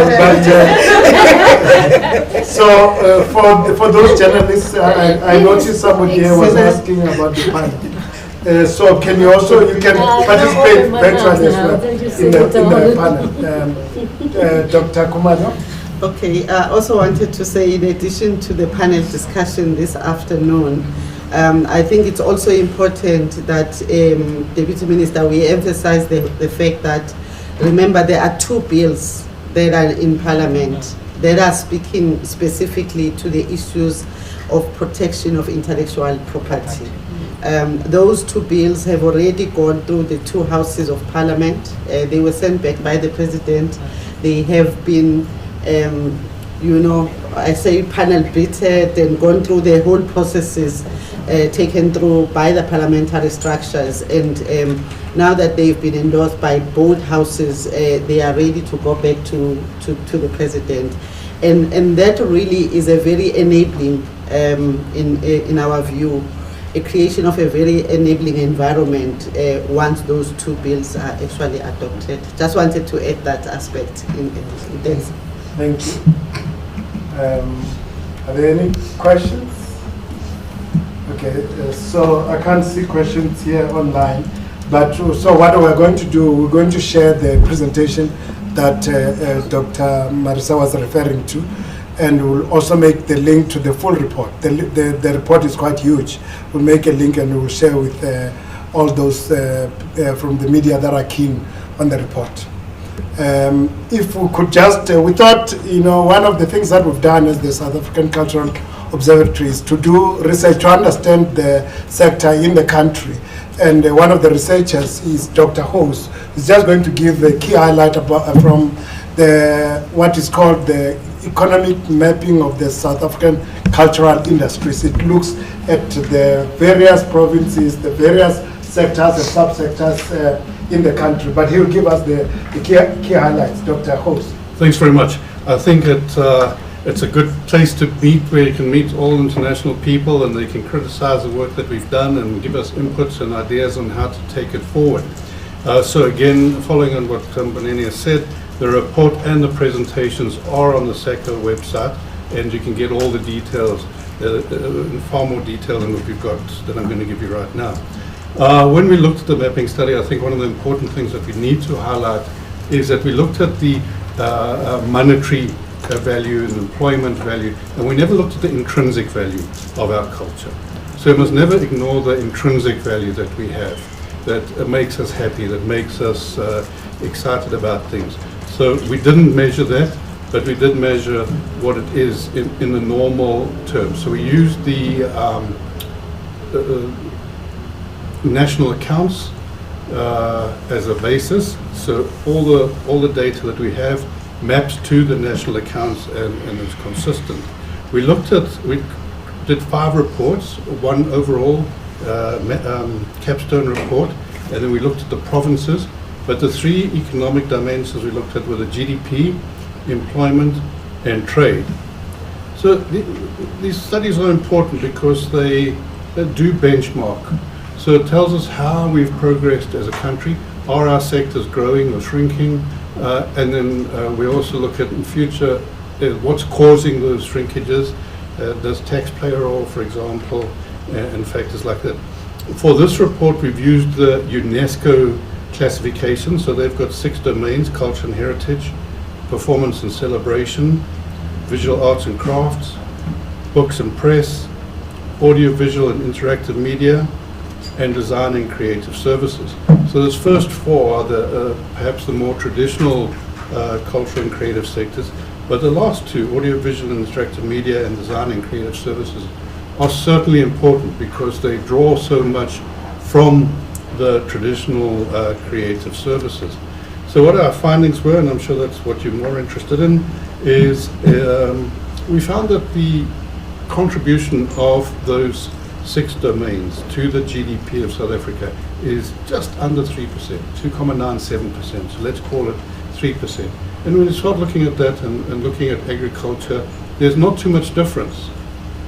But for those journalists, I noticed somebody here was asking about the panel. So can you can participate virtually as well in the panel. Dr. Kumalo? Okay, I also wanted to say, in addition to the panel discussion this afternoon, I think it's also important that, Deputy Minister, we emphasize the fact that, remember, there are two bills that are in Parliament that are speaking specifically to the issues of protection of intellectual property. Those two bills have already gone through the two houses of parliament. They were sent back by the president. They have been, you know, I say panel beated and gone through the whole processes taken through by the parliamentary structures. And now that they've been endorsed by both houses, they are ready to go back to the president. And that really is a very enabling, in our view, a creation of a very enabling environment once those two bills are actually adopted. Just wanted to add that aspect in this. Thank you. Are there any questions? Okay, so I can't see questions here online, but so what we're going to do, we're going to share the presentation that Dr. Marisa was referring to, and we'll also make the link to the full report. The report is quite huge. We'll make a link and we'll share with all those from the media that are keen on the report. If we could just, we thought, you know, one of the things that we've done as the South African Cultural Observatory is to do research to understand the sector in the country. And one of the researchers is Dr. Hose. He's just going to give a key highlight about, from the what is called the economic mapping of the South African cultural industries. It looks at the various provinces, the various sectors and subsectors in the country. But he'll give us the key highlights. Dr. Hose. Thanks very much. I think it's a good place to meet, where you can meet all international people and they can criticize the work that we've done and give us inputs and ideas on how to take it forward. So again, following on what Boneni has said, the report and the presentations are on the SACO website, and you can get all the details in far more detail than what we've got that I'm going to give you right now. When we looked at the mapping study, I think one of the important things that we need to highlight is that we looked at the monetary value and employment value, and we never looked at the intrinsic value of our culture. So we must never ignore the intrinsic value that we have, that makes us happy, that makes us excited about things. So we didn't measure that, but we did measure what it is in the normal terms. So we used the national accounts as a basis. So all the data that we have maps to the national accounts and is consistent. We did 5 reports, one overall capstone report, and then we looked at the provinces. But the 3 economic dimensions we looked at were the GDP, employment, and trade. So these studies are important because they do benchmark. So it tells us how we've progressed as a country. Are our sectors growing or shrinking? And then we also look at in future what's causing those shrinkages. Does tax play a role, for example, and factors like that. For this report, we've used the UNESCO classification. So they've got 6 domains: culture and heritage, performance and celebration, visual arts and crafts, books and press, audiovisual and interactive media, and design and creative services. So those first 4 are the perhaps the more traditional cultural and creative sectors, but the last 2, audiovisual and interactive media and design and creative services, are certainly important because they draw so much from the traditional creative services. So what our findings were, and I'm sure that's what you're more interested in, is we found that the contribution of those 6 domains to the GDP of South Africa is just under 3%, 2.97%. So let's call it 3%. And when you start looking at that and looking at agriculture, there's not too much difference.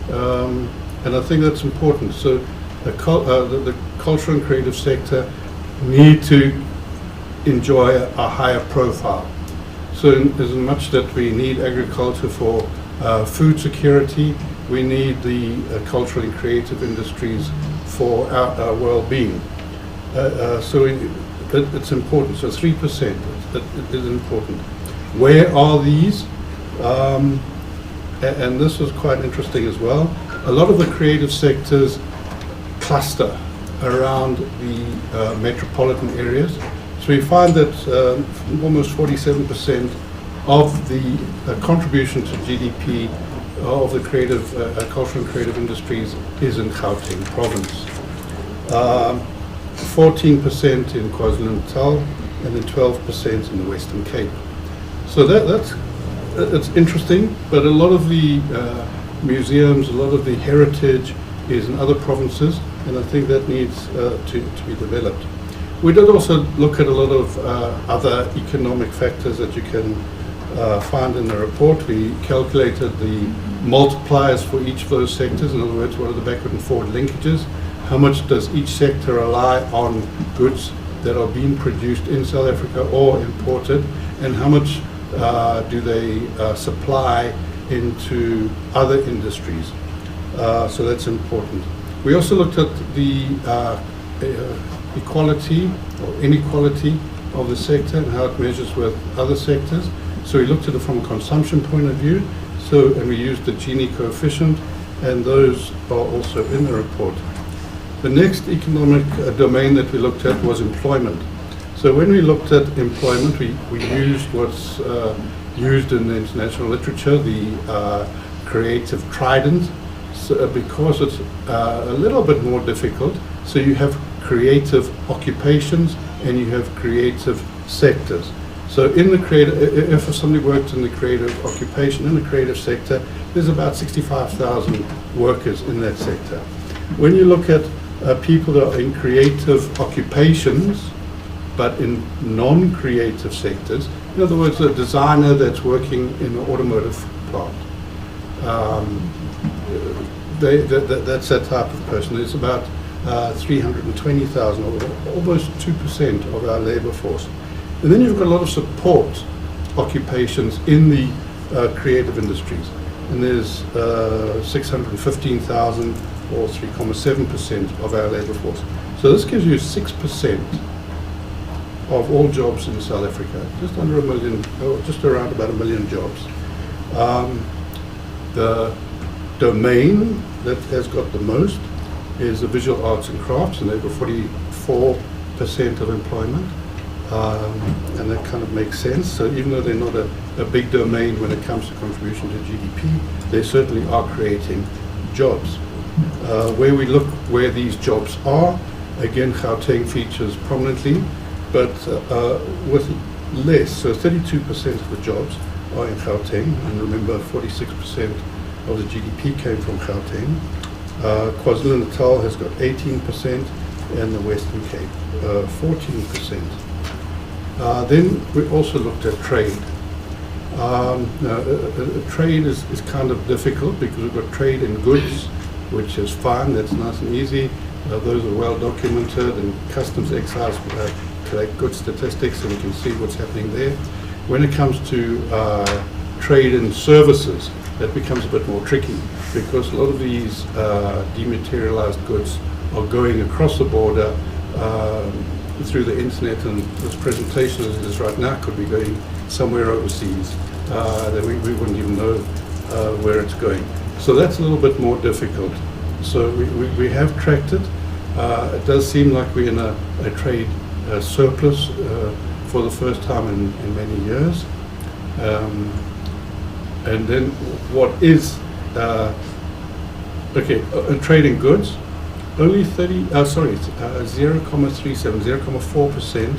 And I think that's important. So the cultural and creative sector need to enjoy a higher profile. So as much that we need agriculture for food security, we need the cultural and creative industries for our well-being. So it's important. So 3%, it is important. Where are these? And this was quite interesting as well. A lot of the creative sectors cluster around the metropolitan areas. So we find that almost 47% of the contribution to GDP of the creative, cultural and creative industries is in Gauteng province. 14% in KwaZulu-Natal, and then 12% in the Western Cape. So it's interesting, but a lot of the museums, a lot of the heritage is in other provinces, and I think that needs to be developed. We did also look at a lot of other economic factors that you can find in the report. We calculated the multipliers for each of those sectors. In other words, what are the backward and forward linkages? How much does each sector rely on goods that are being produced in South Africa or imported, and how much do they supply into other industries? So that's important. We also looked at the equality or inequality of the sector and how it measures with other sectors. So we looked at it from a consumption point of view. And we used the Gini coefficient, and those are also in the report. The next economic domain that we looked at was employment. So when we looked at employment, we used what's used in the international literature, the creative trident, because it's a little bit more difficult. So you have creative occupations and you have creative sectors. So in the creative, if somebody worked in the creative occupation, in the creative sector, there's about 65,000 workers in that sector. When you look at people that are in creative occupations, but in non-creative sectors, in other words, a designer that's working in an automotive plant, that's that type of person. There's about 320,000, or almost 2% of our labor force. And then you've got a lot of support occupations in the creative industries. And there's 615,000, or 3.7% of our labor force. So this gives you 6% of all jobs in South Africa, just under 1 million, or just around about 1 million jobs. The domain that has got the most is the visual arts and crafts, and they've got 44% of employment. And that kind of makes sense. So even though they're not a big domain when it comes to contribution to GDP, they certainly are creating jobs. Where we look where these jobs are, again, Gauteng features prominently, but with less. So 32% of the jobs are in Gauteng, and remember 46% of the GDP came from Gauteng. KwaZulu-Natal has got 18%, and the Western Cape 14%. Then we also looked at trade. Trade is kind of difficult because we've got trade in goods, which is fine, that's nice and easy. Those are well documented, and customs excise collect good statistics, and you can see what's happening there. When it comes to trade in services, that becomes a bit more tricky because a lot of these dematerialized goods are going across the border through the internet, and this presentation as it is right now could be going somewhere overseas that we wouldn't even know where it's going. So that's a little bit more difficult. So we have tracked it. It does seem like we're in a trade surplus for the first time in many years. And then what is, trade in goods, only 0.4%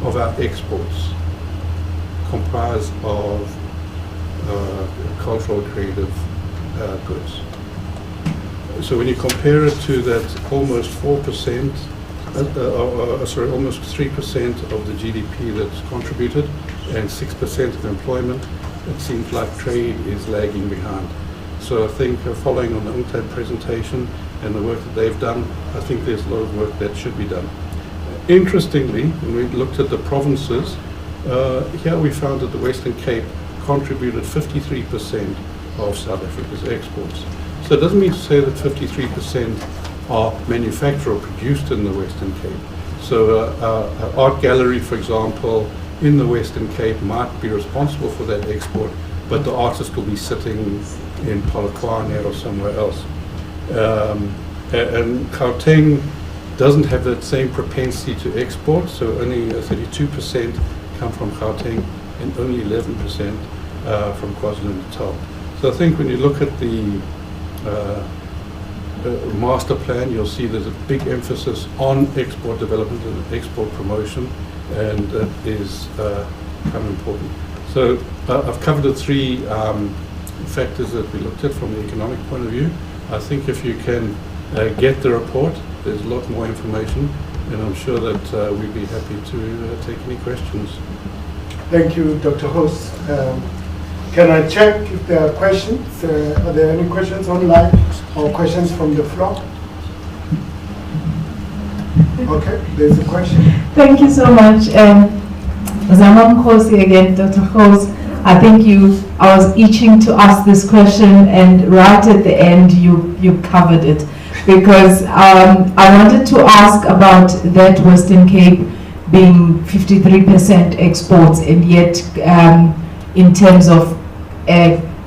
of our exports comprise of cultural creative goods. So when you compare it to that almost 4%, almost 3% of the GDP that's contributed and 6% of employment, it seems like trade is lagging behind. So I think following on the UNCTAD presentation and the work that they've done, I think there's a lot of work that should be done. Interestingly, when we looked at the provinces, here we found that the Western Cape contributed 53% of South Africa's exports. So it doesn't mean to say that 53% are manufactured or produced in the Western Cape. So an art gallery, for example, in the Western Cape might be responsible for that export, but the artist will be sitting in Polokwane or somewhere else. And Gauteng doesn't have that same propensity to export, so only 32% come from Gauteng and only 11% from KwaZulu-Natal. So I think when you look at the master plan, you'll see there's a big emphasis on export development and export promotion, and that is kind of important. So I've covered the three factors that we looked at from the economic point of view. I think if you can get the report, there's a lot more information, and I'm sure that we'd be happy to take any questions. Thank you, Dr. Host. Can I check if there are questions? Are there any questions online or questions from the floor? Okay, there's a question. Thank you so much. Zamam Khosi again, Dr. Host. I think I was itching to ask this question, and right at the end you covered it, because I wanted to ask about that Western Cape being 53% exports, and yet in terms of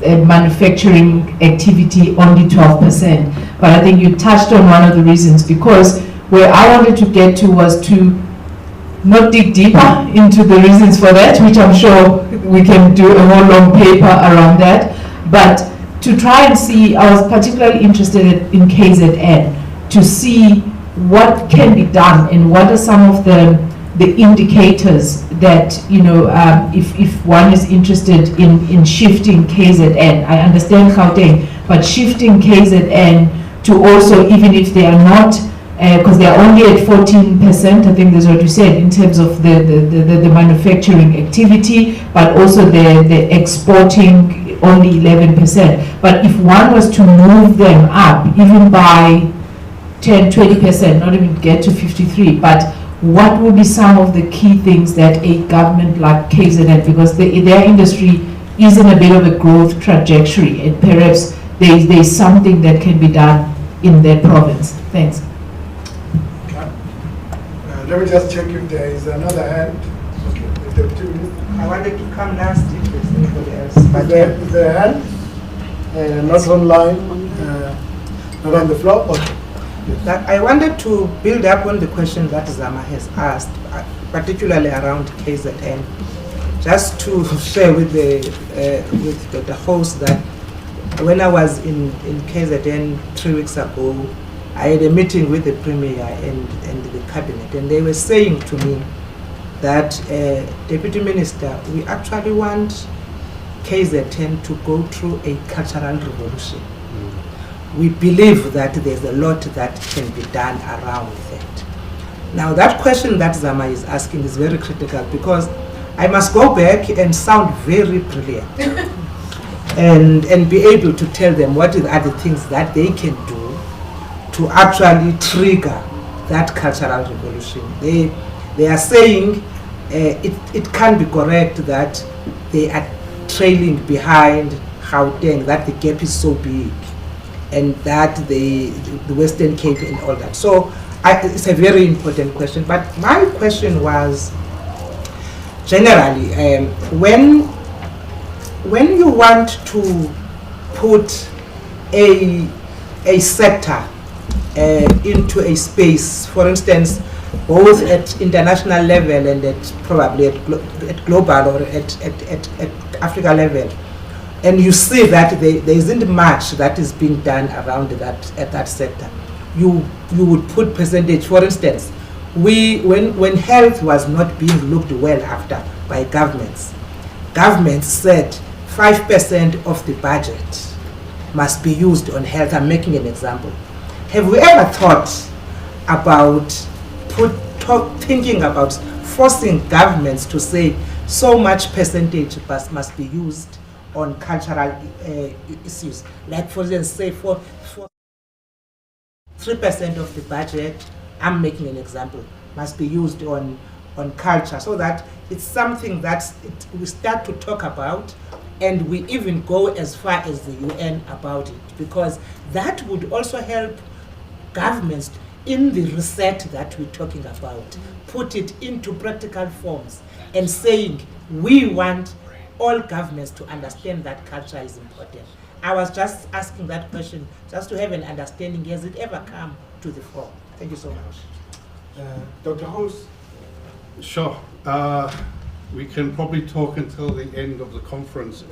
manufacturing activity only 12%. But I think you touched on one of the reasons, because where I wanted to get to was to not dig deeper into the reasons for that, which I'm sure we can do a whole long paper around that, but to try and see, I was particularly interested in KZN, to see what can be done and what are some of the indicators that, if one is interested in shifting KZN. I understand Gauteng, but shifting KZN to also, even if they are not, because they are only at 14%, I think that's what you said, in terms of the manufacturing activity, but also the exporting only 11%. But if one was to move them up, even by 10, 20%, not even get to 53, but what would be some of the key things that a government like KZN, because their industry is in a bit of a growth trajectory, and perhaps there's something that can be done in their province? Thanks. Let me just check if there is another hand. Okay, if there are 2 minutes. I wanted to come last if there's anybody else. But Is there a hand? Not online, not on the floor? Okay. I wanted to build up on the question that Zama has asked, particularly around KZN, just to share with the host that when I was in KZN 3 weeks ago, I had a meeting with the Premier and the Cabinet, and they were saying to me that, Deputy Minister, we actually want KZN to go through a cultural revolution. We believe that there's a lot that can be done around that. Now, that question that Zama is asking is very critical, because I must go back and sound very brilliant and be able to tell them what are the things that they can do to actually trigger that cultural revolution. They are saying it can be correct that they are trailing behind Gauteng, that the gap is so big, and that the Western Cape and all that. So it's a very important question. But my question was, generally, when you want to put a sector into a space, for instance, both at international level and at probably at global or at Africa level, and you see that there isn't much that is being done around that sector, you would put percentage. For instance, when health was not being looked well after by governments said 5% of the budget must be used on health. I'm making an example. Have we ever thought about thinking about forcing governments to say so much percentage must be used on cultural issues? Like, for instance, say for 3% of the budget, I'm making an example, must be used on culture, so that it's something that we start to talk about, and we even go as far as the UN about it, because that would also help governments in the reset that we're talking about, put it into practical forms, and saying we want all governments to understand that culture is important. I was just asking that question just to have an understanding. Has it ever come to the fore? Thank you so much. Dr. Host? Sure. We can probably talk until the end of the conference.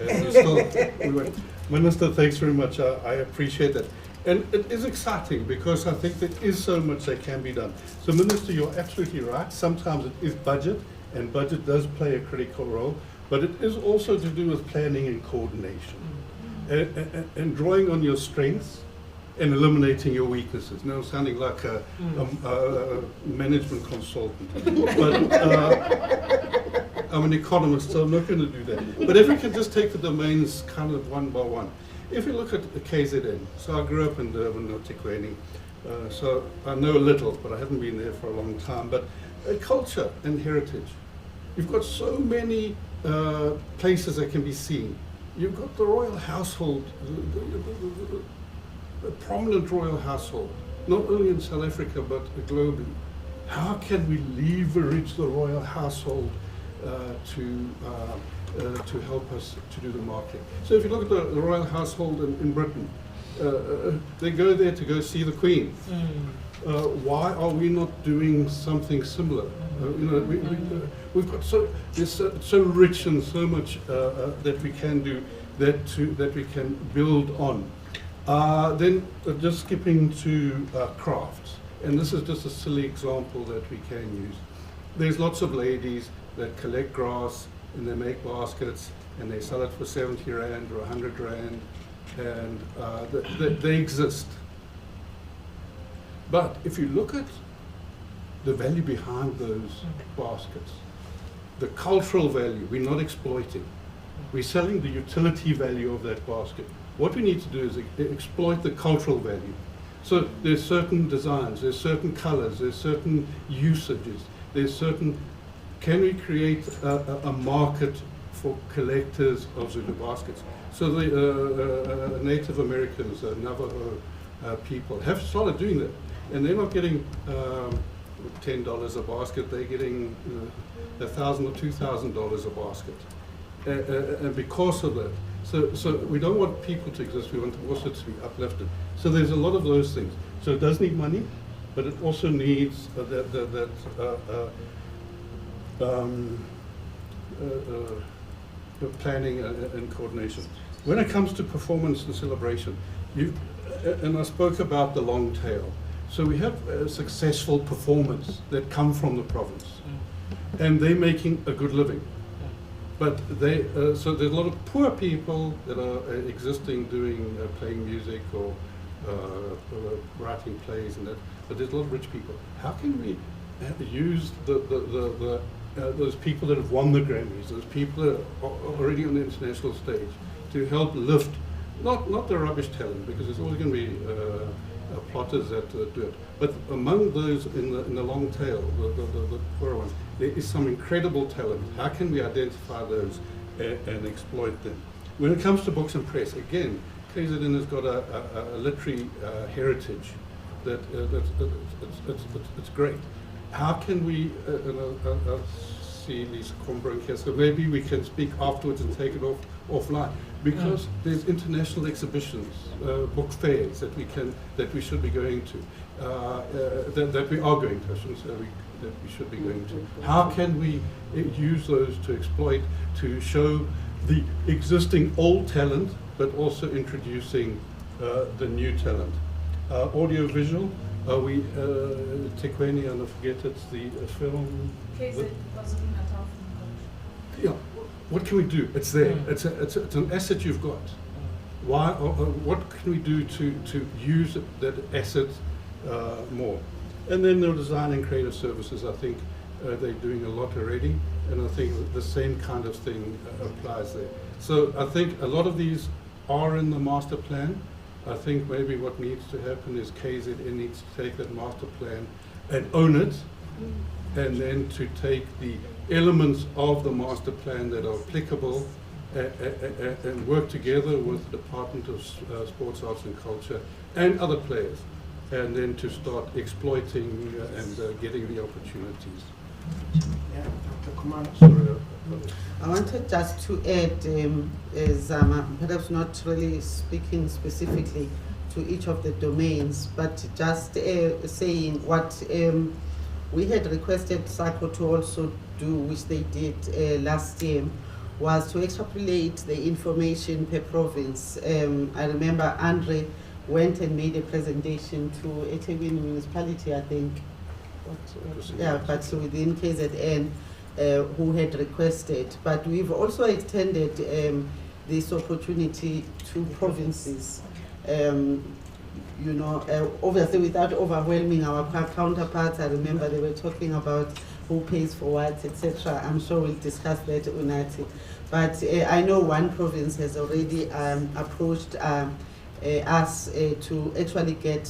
Minister, thanks very much. I appreciate that. And it is exciting because I think there is so much that can be done. So, Minister, you're absolutely right. Sometimes it is budget, and budget does play a critical role, but it is also to do with planning and coordination, and drawing on your strengths and eliminating your weaknesses. Now, sounding like a management consultant, but I'm an economist, so I'm not going to do that. But if we can just take the domains kind of one by one. If you look at the KZN, so I grew up in Durban, or Tikweni, so I know a little, but I haven't been there for a long time. But culture and heritage, you've got so many places that can be seen. You've got the royal household, the prominent royal household, not only in South Africa, but globally. How can we leverage the royal household to help us to do the marketing? So if you look at the royal household in Britain, they go there to go see the Queen. Why are we not doing something similar? We've got so rich and so much that we can do, that we can build on. Then just skipping to crafts, and this is just a silly example that we can use. There's lots of ladies that collect grass and they make baskets and they sell it for 70 Rand or 100 Rand, and they exist. But if you look at the value behind those baskets, the cultural value, we're not exploiting. We're selling the utility value of that basket. What we need to do is exploit the cultural value. So there's certain designs, there's certain colors, there's certain usages, there's certain, can we create a market for collectors of Zulu baskets? So the Native Americans, Navajo people have started doing that. And they're not getting $10 a basket, they're getting $1,000 or $2,000 a basket. And because of that, so we don't want people to exist, we want also to be uplifted. So there's a lot of those things. So it does need money, but it also needs planning and coordination. When it comes to performance and celebration, and I spoke about the long tail. So we have successful performers that come from the province, and they're making a good living. But so there's a lot of poor people that are existing, doing playing music or writing plays and that. But there's a lot of rich people. How can we use those people that have won the Grammys, those people that are already on the international stage, to help lift not the rubbish talent, because there's always going to be plotters that do it. But among those in the long tail, the poor ones, there is some incredible talent. How can we identify those and exploit them? When it comes to books and press, again, KZN has got a literary heritage that it's great. How can we, see Lisa Combrink here, so maybe we can speak afterwards and take it offline, because there's international exhibitions, book fairs that we should be going to, that we are going to, I shouldn't say that we should be going to. How can we use those to exploit, to show the existing old talent, but also introducing the new talent? Audio-visual, we, Tikweni, and I forget it's the film. Yeah, what can we do? It's there. It's an asset you've got. Why? What can we do to use that asset more? And then the design and creative services, I think they're doing a lot already, and I think the same kind of thing applies there. So I think a lot of these are in the master plan. I think maybe what needs to happen is KZN needs to take that master plan and own it, and then to take the elements of the master plan that are applicable and work together with the Department of Sports, Arts and Culture and other players, and then to start exploiting and getting the opportunities. Yeah, Dr. Kumar. Sorry. I wanted just to add, Zama, perhaps not really speaking specifically to each of the domains, but just saying what we had requested SACO to also do, which they did last year, was to extrapolate the information per province. I remember Andre went and made a presentation to eThekwini municipality, I think. But within KZN, who had requested. But we've also extended this opportunity to provinces. You know, obviously without overwhelming our counterparts. I remember they were talking about who pays for what, etc. I'm sure we'll discuss that, UNCTAD. But I know one province has already approached us to actually get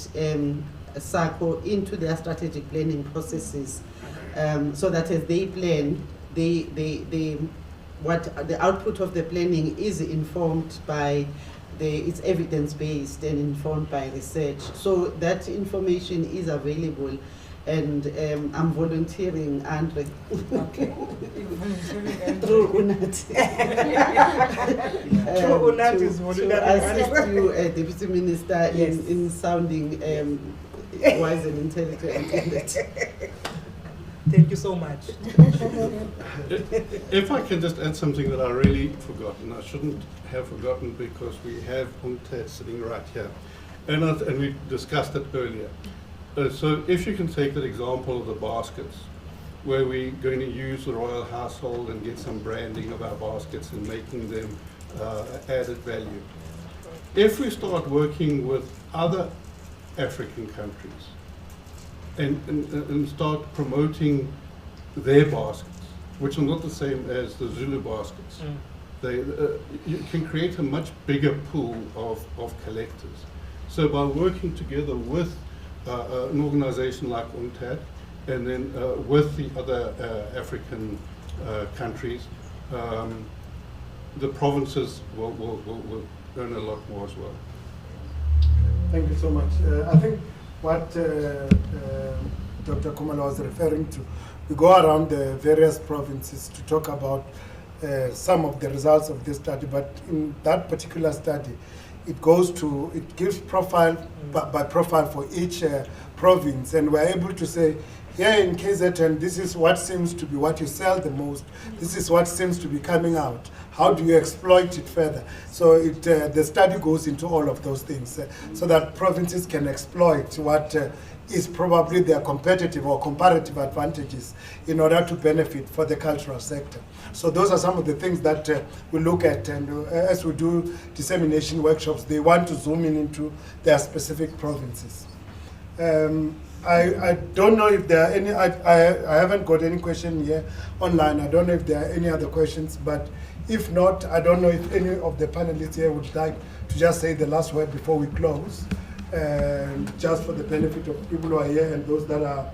SACCO into their strategic planning processes, so that as they plan, what the output of the planning is informed by it's evidence-based and informed by research. So that information is available, and I'm volunteering, Andre. Okay. Through UNCTAD. To assist you, Deputy Minister, in sounding wise and intelligent in that. Thank you so much. If I can just add something that I really forgot, and I shouldn't have forgotten because we have UNCTAD sitting right here, and we discussed it earlier. So if you can take that example of the baskets, where we're going to use the royal household and get some branding of our baskets and making them added value. If we start working with other African countries, and start promoting their baskets, which are not the same as the Zulu baskets. You can create a much bigger pool of collectors. So by working together with an organization like UNCTAD, and then with the other African countries, the provinces will earn a lot more as well. Thank you so much. I think what Dr. Kumalo was referring to, we go around the various provinces to talk about some of the results of this study, but in that particular study, it gives profile by profile for each province, and we're able to say, here in KZN, this is what seems to be what you sell the most, this is what seems to be coming out. How do you exploit it further? So the study goes into all of those things so that provinces can exploit what is probably their competitive or comparative advantages in order to benefit for the cultural sector. So those are some of the things that we look at, and as we do dissemination workshops, they want to zoom in into their specific provinces. I don't know if there are any, I haven't got any question here online. I don't know if there are any other questions, but if not, I don't know if any of the panelists here would like to just say the last word before we close, just for the benefit of people who are here and those that are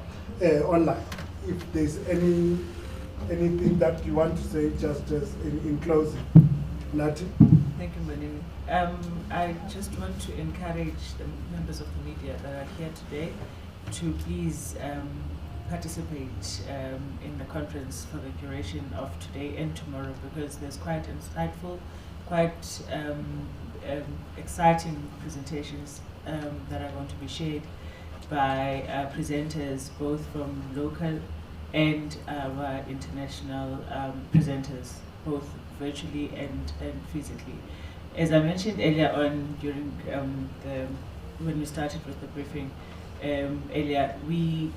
online. If there's anything that you want to say just in closing. Nati? Thank you, Manini. I just want to encourage the members of the media that are here today to please participate in the conference for the duration of today and tomorrow, because there's quite insightful, quite exciting presentations that are going to be shared by presenters both from local and our international presenters, both virtually and physically. As I mentioned earlier on during when we started with the briefing earlier, we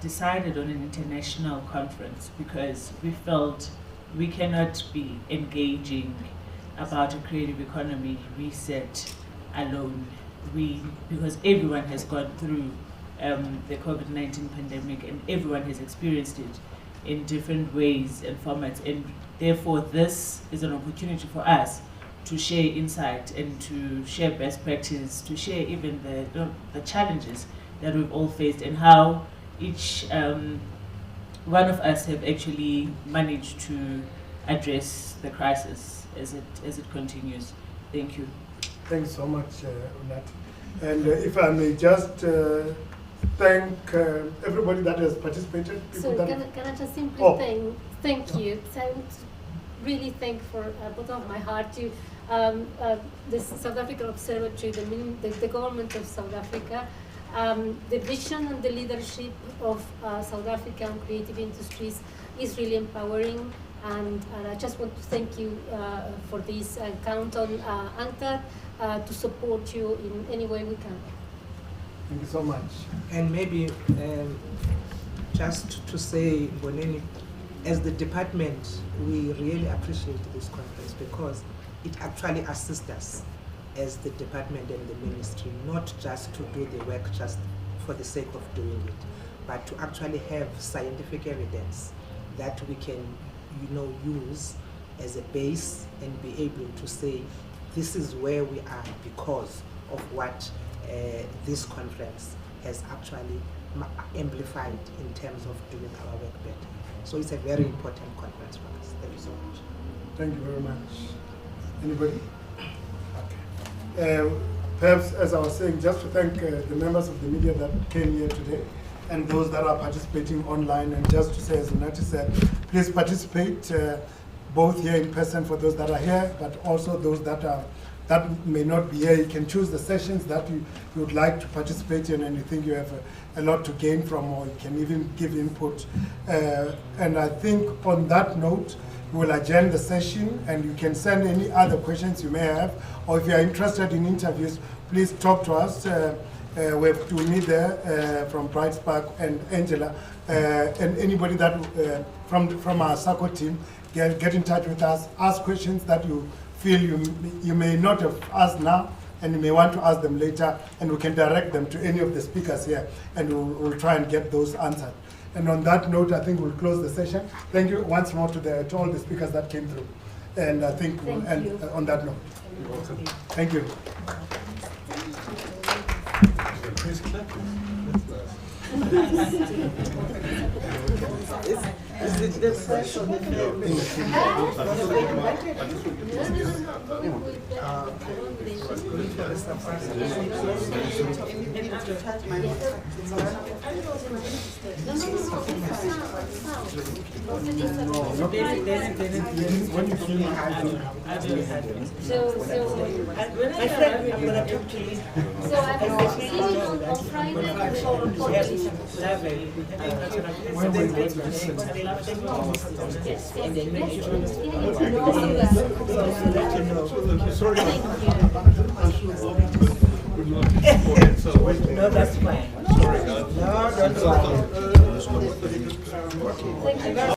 decided on an international conference because we felt we cannot be engaging about a creative economy reset alone. Because everyone has gone through the COVID-19 pandemic and everyone has experienced it in different ways and formats, and therefore this is an opportunity for us to share insight and to share best practice, to share even the challenges that we've all faced and how each one of us have actually managed to address the crisis as it continues. Thank you. Thanks so much, Unati. And if I may just thank everybody that has participated. So can I just simply thank you. So I would really thank for bottom of my heart to the South African Observatory, the government of South Africa, the vision and the leadership of South African creative industries is really empowering. And I just want to thank you for this and count on UNCTAD to support you in any way we can. Thank you so much. And maybe just to say, Boneni, as the department, we really appreciate this conference because it actually assists us as the department and the ministry, not just to do the work just for the sake of doing it, but to actually have scientific evidence that we can, use as a base and be able to say, this is where we are because of what this conference has actually amplified in terms of doing our work better. So it's a very important conference for us. Thank you so much. Thank you very much. Anybody? Okay. Perhaps, as I was saying, just to thank the members of the media that came here today and those that are participating online, and just to say, as Unati said, please participate both here in person for those that are here, but also those that may not be here. You can choose the sessions that you would like to participate in and you think you have a lot to gain from, or you can even give input. And I think on that note, we will adjourn the session and you can send any other questions you may have, or if you are interested in interviews, please talk to us. We have Tumi there from Bright Spark and Angela, and anybody that from our SACCO team, get in touch with us, ask questions that you feel you may not have asked now, and you may want to ask them later, and we can direct them to any of the speakers here, and we'll try and get those answered. And on that note, I think we'll close the session. Thank you once more to all the speakers that came through. And I think we'll end on that note. Thank you. Is it the fresh or the No, that's fine. No, that's fine.